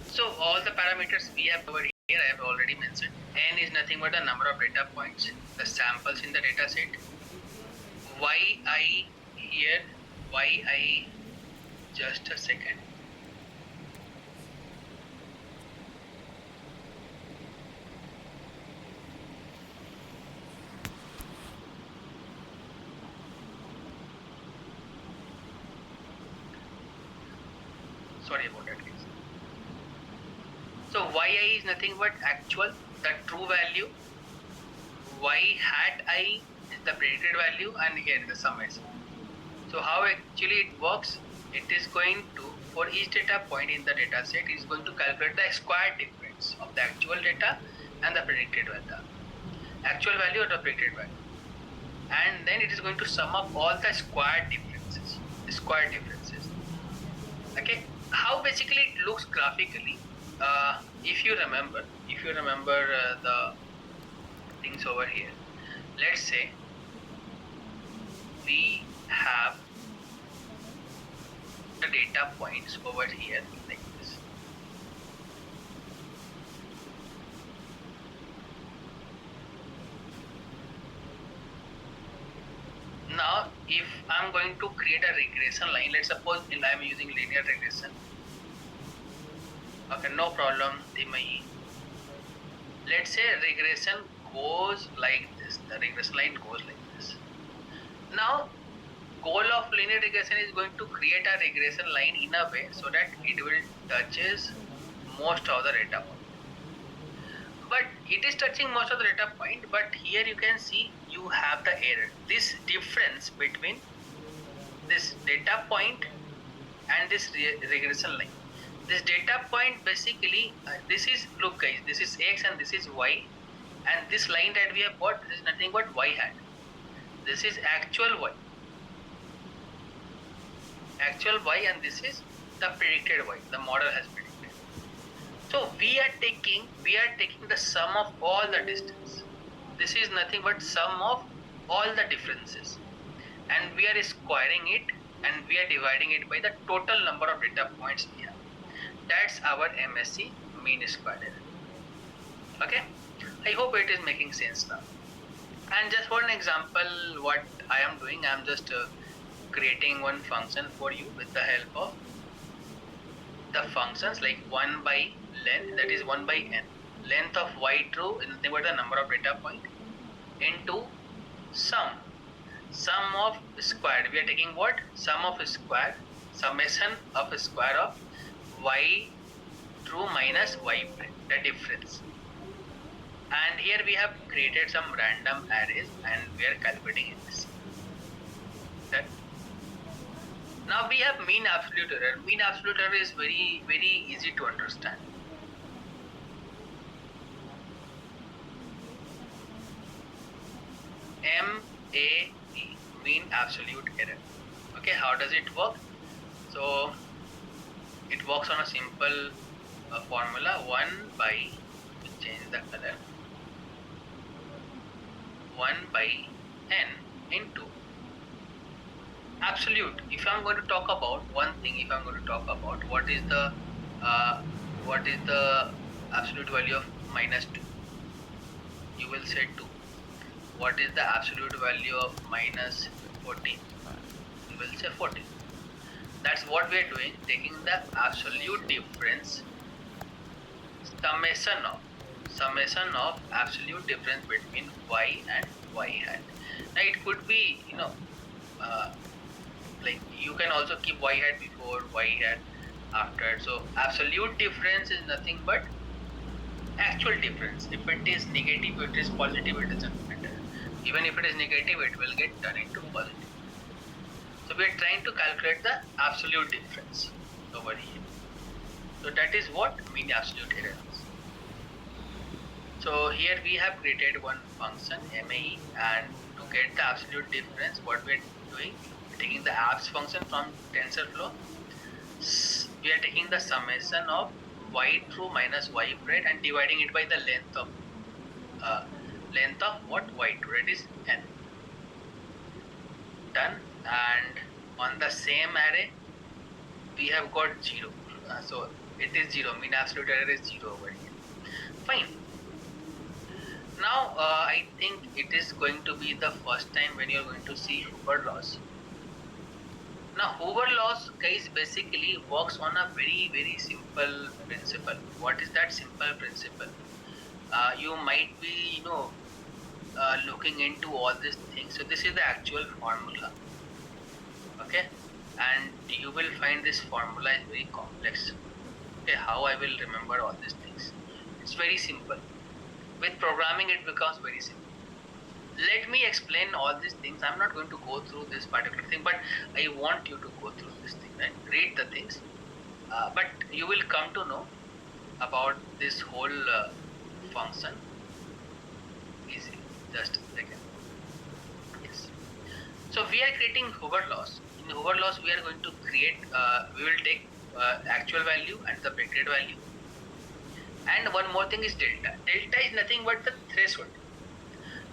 So all the parameters we have over here I have already mentioned. N is nothing but the number of data points, the samples in the data set. Yi here, Yi, just a second. Sorry about that, guys. So yi is nothing but actual, the true value. Y hat I is the predicted value, and here the summation. So how actually it works? It is going to, for each data point in the data set, it is going to calculate the square difference of the actual data and the predicted data. Actual value or the predicted value. And then it is going to sum up all the square differences. Okay, how basically it looks graphically, if you remember the things over here. Let's say we have the data points over here like this. Now if I'm going to create a regression line, let's suppose I'm using linear regression. Okay, no problem, Dimai. Let's say regression goes like this. The regression line goes like this. Now, goal of linear regression is going to create a regression line in a way so that it will touches most of the data point. But it is touching most of the data point, but here you can see you have the error. This difference between this data point and this regression line. This data point basically, this is, look guys, this is x and this is y, and this line that we have got, this is nothing but y hat. This is actual y, and this is the predicted y, the model has predicted. So we are taking the sum of all the distance. This is nothing but sum of all the differences, and we are squaring it, and we are dividing it by the total number of data points we have. That's our MSE mean square error. Okay, I hope it is making sense now. And just for an example, what I am doing, I am just creating one function for you with the help of the functions like 1 by length, that is 1 by n, length of y true is nothing but the number of data point, into sum of squared. We are taking what? Sum of square, summation of square of y true minus y prime, the difference. And here we have created some random arrays and we are calculating this. Now we have mean absolute error. Mean absolute error is very easy to understand. MAE, mean absolute error. Okay, how does it work? So it works on a simple formula, 1 by, change the color, 1 by n into absolute. If I'm going to talk about one thing, if I'm going to talk about what is the absolute value of minus 2, you will say 2. What is the absolute value of minus 14? You will say 14. That's what we are doing, taking the absolute difference, summation of absolute difference between y and y hat. Now it could be, like you can also keep y hat before, y hat after. So absolute difference is nothing but actual difference. If it is negative, it is positive, it doesn't matter. Even if it is negative, it will get turned into positive. So we are trying to calculate the absolute difference over here. So that is what mean absolute error is. So here we have created one function MAE, and to get the absolute difference, what we are doing, taking the abs function from TensorFlow, we are taking the summation of y true minus y prime and dividing it by the length of what? Y true, it is n. Done. And on the same array we have got 0, so it is 0, mean absolute error is 0 over here. Fine. Now I think it is going to be the first time when you are going to see Hoover laws. Now Hoover laws, guys, basically works on a very simple principle. What is that simple principle? You might be looking into all these things. So this is the actual formula, okay, and you will find this formula is very complex. Okay, how I will remember all these things? It's very simple. With programming it becomes very simple. Let me explain all these things. I'm not going to go through this particular thing, but I want you to go through this thing, right? Read the things, but you will come to know about this whole function easily. Just a second. Yes. So we are creating Hoover laws. In Hoover laws, we are going to create. We will take actual value and the predicted value. And one more thing is delta. Delta is nothing but the threshold.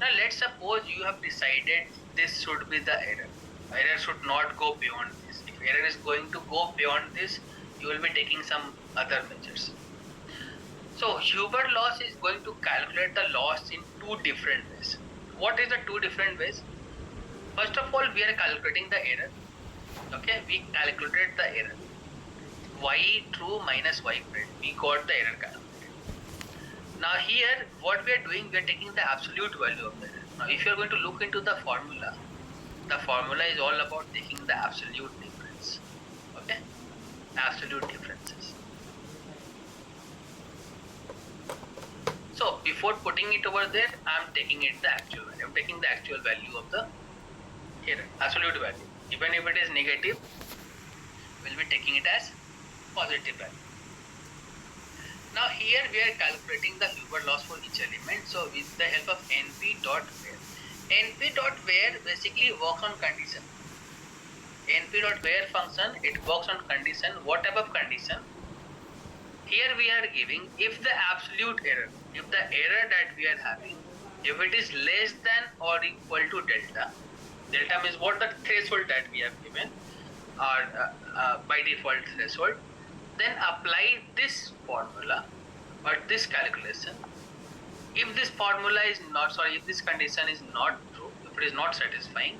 Now let's suppose you have decided this should be the error. Error should not go beyond this. If error is going to go beyond this, you will be taking some other measures. So Hoover laws is going to calculate the loss in two different ways. What is the two different ways? First of all, we are calculating the error. Okay, we calculated the error. Y true minus y prime. We got the error calculated. Now here, what we are doing, we are taking the absolute value of the error. Now if you are going to look into the formula is all about taking the absolute difference. Okay, absolute differences. So before putting it over there, I am taking it the actual value. I am taking the actual value of the error, absolute value. Even if it is negative, we will be taking it as positive value. Now here we are calculating the Hoover laws for each element. So with the help of np.where. np.where basically works on condition. np.where function, it works on condition. What type of condition? Here we are giving if the absolute error, if the error that we are having, if it is less than or equal to delta, delta means what the threshold that we have given, or by default threshold, then apply this formula or this calculation. If this formula is not, if this condition is not true, if it is not satisfying,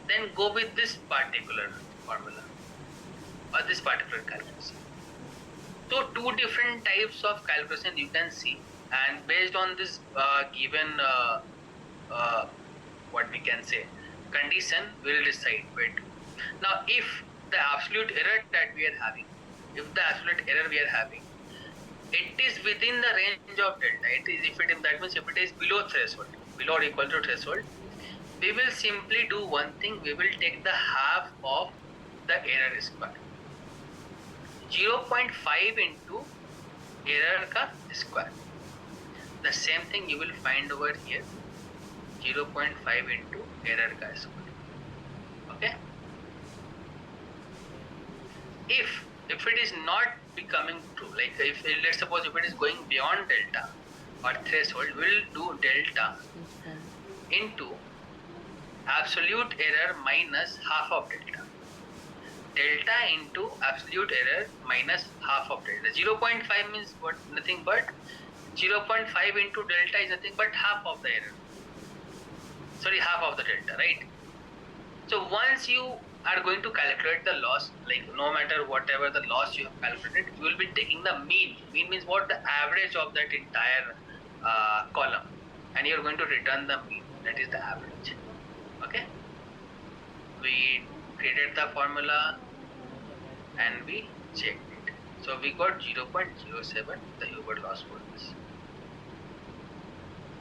then go with this particular formula or this particular calculation. So two different types of calculation you can see, and based on this given what we can say condition, will decide where to. Now, if the absolute error that we are having, it is within the range of delta. That means if it is below threshold, below or equal to threshold, we will simply do one thing. We will take the half of the error square. 0.5 into error ka square. The same thing you will find over here. 0.5 into error ka square. Okay. If it is not becoming true, like if let's suppose if it is going beyond delta or threshold, we'll do delta into absolute error minus half of delta. Delta into absolute error minus half of delta. 0.5 means what? Nothing but 0.5 into delta is nothing but half of the error. Sorry, half of the delta, right? So once you are going to calculate the loss, like no matter whatever the loss you have calculated, you will be taking the mean. Mean means what? The average of that entire column, and you are going to return the mean. That is the average. Okay. We created the formula and we checked it. So we got 0.07, the Hilbert loss for this.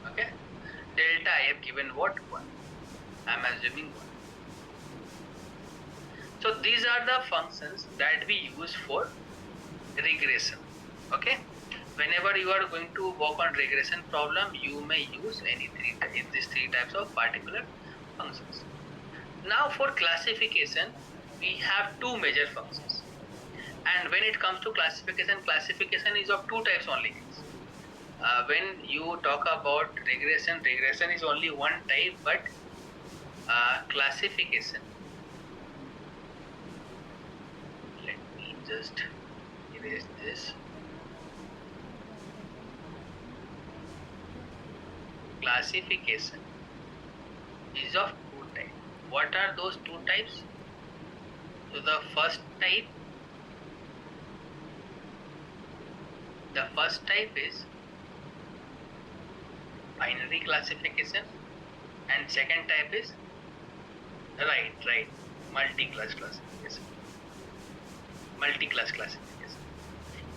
Okay. Delta I have given what? 1. I am assuming 1. So these are the functions that we use for regression. Okay. Whenever you are going to work on regression problem, you may use these three types of particular functions. Now for classification, we have two major functions. And when it comes to classification is of two types only. When you talk about regression is only one type, but classification, let me just erase this. Classification is of two types. What are those two types? So the first type is binary classification, and second type is multi-class classification.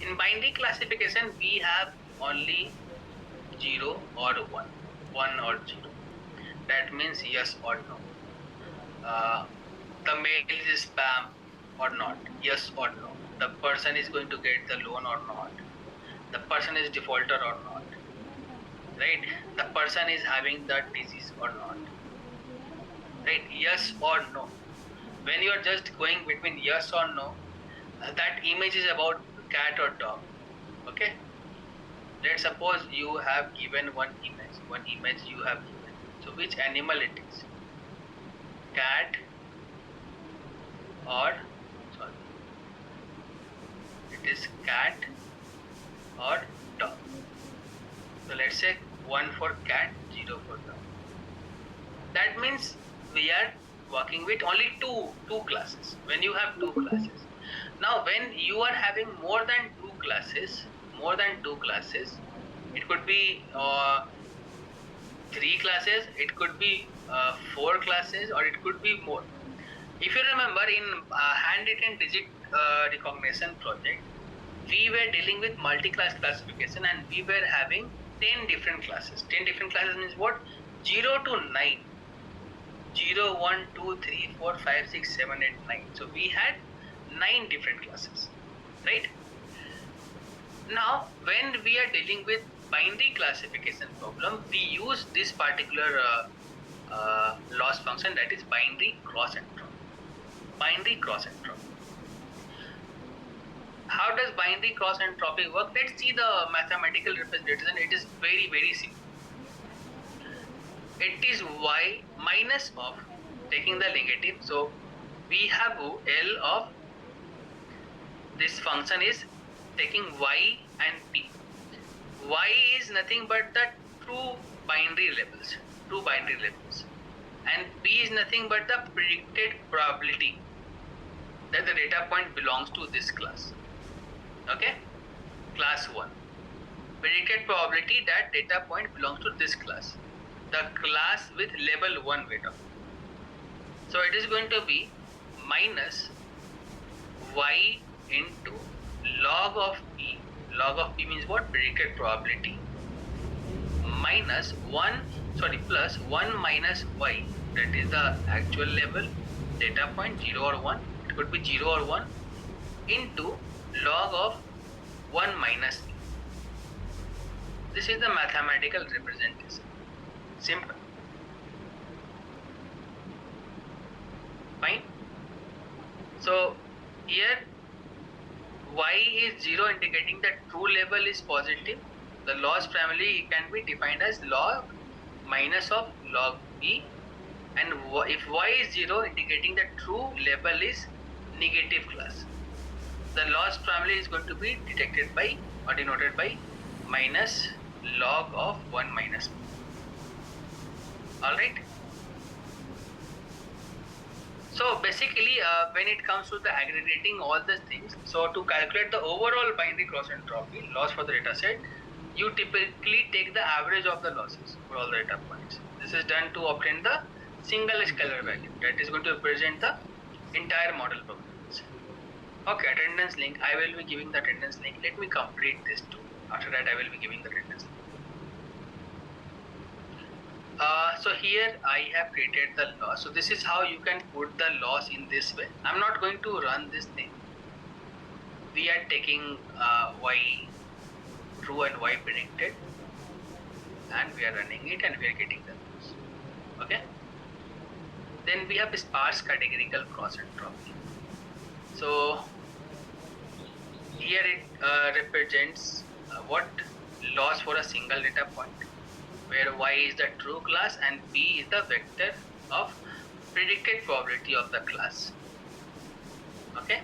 In binary classification, we have only 0 or 1 or 0. That means yes or no. The mail is spam or not, yes or no. The person is going to get the loan or not. The person is defaulter or not. Right? The person is having the disease or not. Right? Yes or no. When you are just going between yes or no, that image is about cat or dog. Okay? Let's suppose you have given one image you have given. So which animal it is? Cat or it is cat or dog. So let's say 1 for cat, 0 for dog. That means we are working with only two classes. When you have two classes. Now when you are having more than two classes, it could be 3 classes, it could be 4 classes, or it could be more. If you remember in handwritten digit recognition project, we were dealing with multi-class classification and we were having 10 different classes. 10 different classes means what? 0 to 9. 0, 1, 2, 3, 4, 5, 6, 7, 8, 9. So we had 9 different classes. Right? Now, when we are dealing with binary classification problem, we use this particular loss function, that is binary cross entropy. Binary cross entropy. How does binary cross entropy work? Let's see the mathematical representation. It is very, very simple. It is y minus of, taking the negative, so we have L of this function is taking y and p. Y is nothing but the two binary labels, and P is nothing but the predicted probability that the data point belongs to this class. Okay, class 1. Predicted probability that data point belongs to this class, the class with label 1 weight of. So it is going to be minus y into log of P. Log of P means what? Predicted probability. Minus 1, sorry, plus 1 minus y, that is the actual level data point 0 or 1. It could be 0 or 1 into log of 1 minus P. This is the mathematical representation. Simple. Fine. So here y is 0 indicating that true label is positive. The loss primarily can be defined as log minus of log P, and if y is 0 indicating that true label is negative class, the loss primarily is going to be detected by or denoted by minus log of 1 minus P. Alright. So basically when it comes to the aggregating all these things, so to calculate the overall binary cross entropy loss for the data set, you typically take the average of the losses for all the data points. This is done to obtain the single scalar value that is going to represent the entire model performance. Okay, attendance link. I will be giving the attendance link. Let me complete this too. After that, I will be giving the attendance link. So here I have created the loss. So this is how you can put the loss in this way. I'm not going to run this thing. We are taking y true and y predicted, and we are running it and we are getting the loss. Okay. Then we have sparse categorical cross entropy. So here it represents what loss for a single data point, where y is the true class and p is the vector of predicted probability of the class. Okay.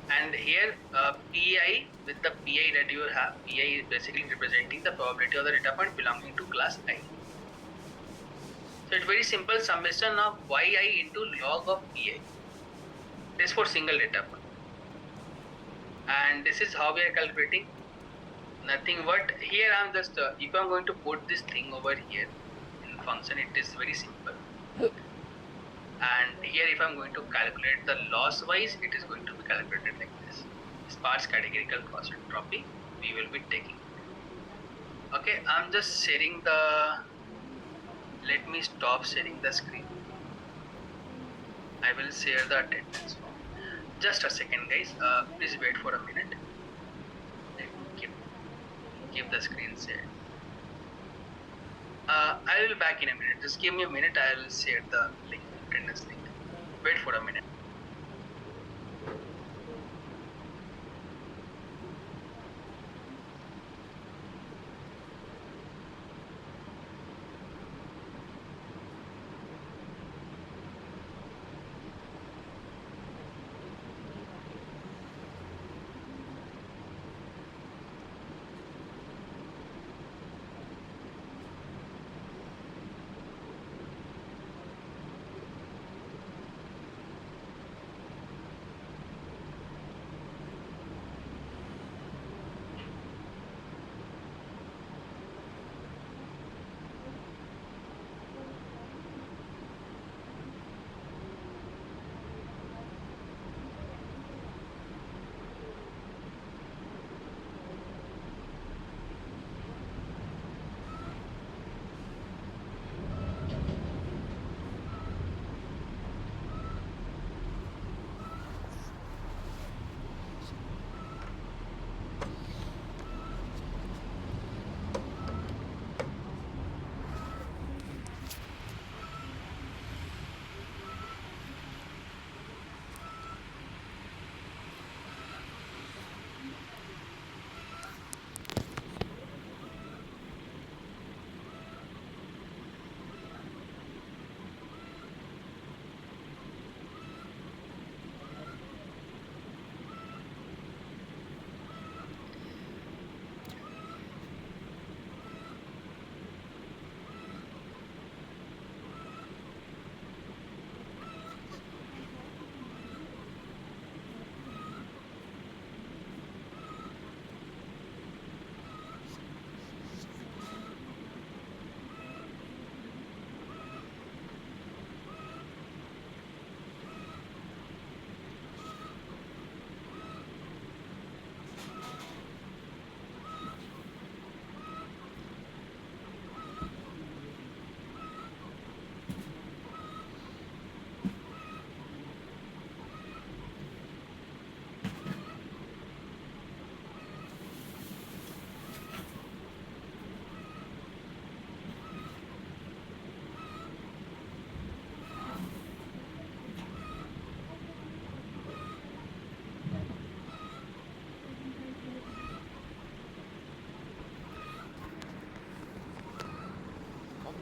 And here pi, with the pi that you have, pi is basically representing the probability of the data point belonging to class I. So it's very simple summation of yi into log of pi. This for single data point. And this is how we are calculating. Nothing but here I'm just if I'm going to put this thing over here in function, it is very simple. And here if I'm going to calculate the loss wise, it is going to be calculated like this. Sparse categorical cross entropy we will be taking. Okay, I'm just sharing the, let me stop sharing the screen. I will share the attendance form. Just a second guys, please wait for a minute. Let me keep the screen shared. I will be back in a minute. Just give me a minute, I will share the link, attendance link. Wait for a minute.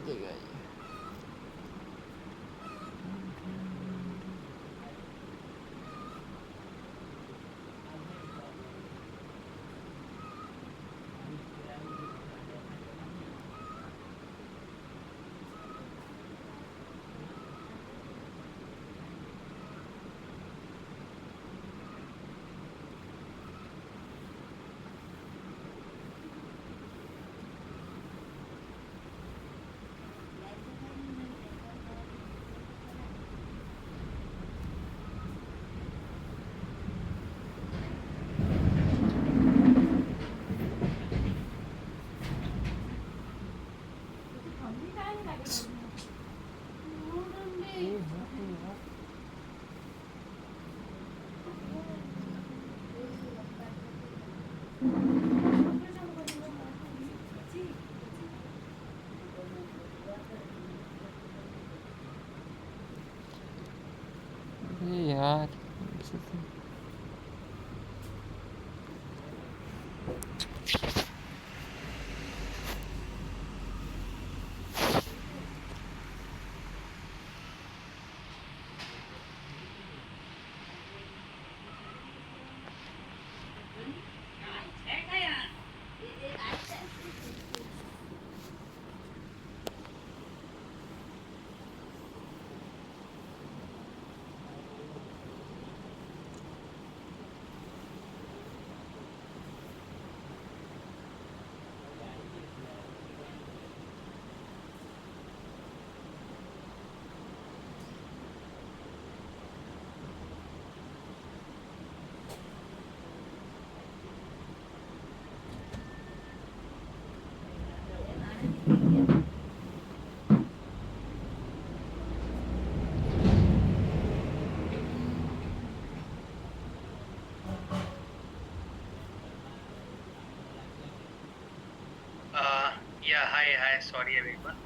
ये यार Yeah, hi, sorry everyone.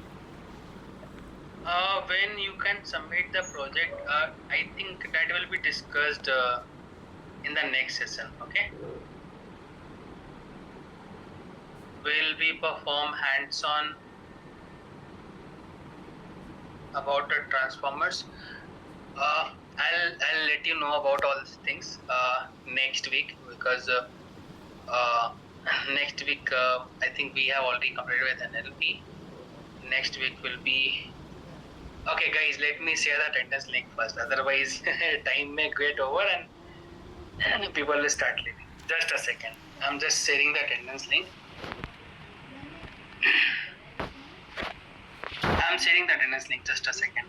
When you can submit the project, I think that will be discussed in the next session. Okay, will we perform hands-on about the transformers? I'll let you know about all these things next week because uh, next week I think we have already completed with NLP. Next week will be okay, guys. Let me share the attendance link first. Otherwise, time may get over and people will start leaving. Just a second. I'm just sharing the attendance link. I'm sharing the attendance link. Just a second.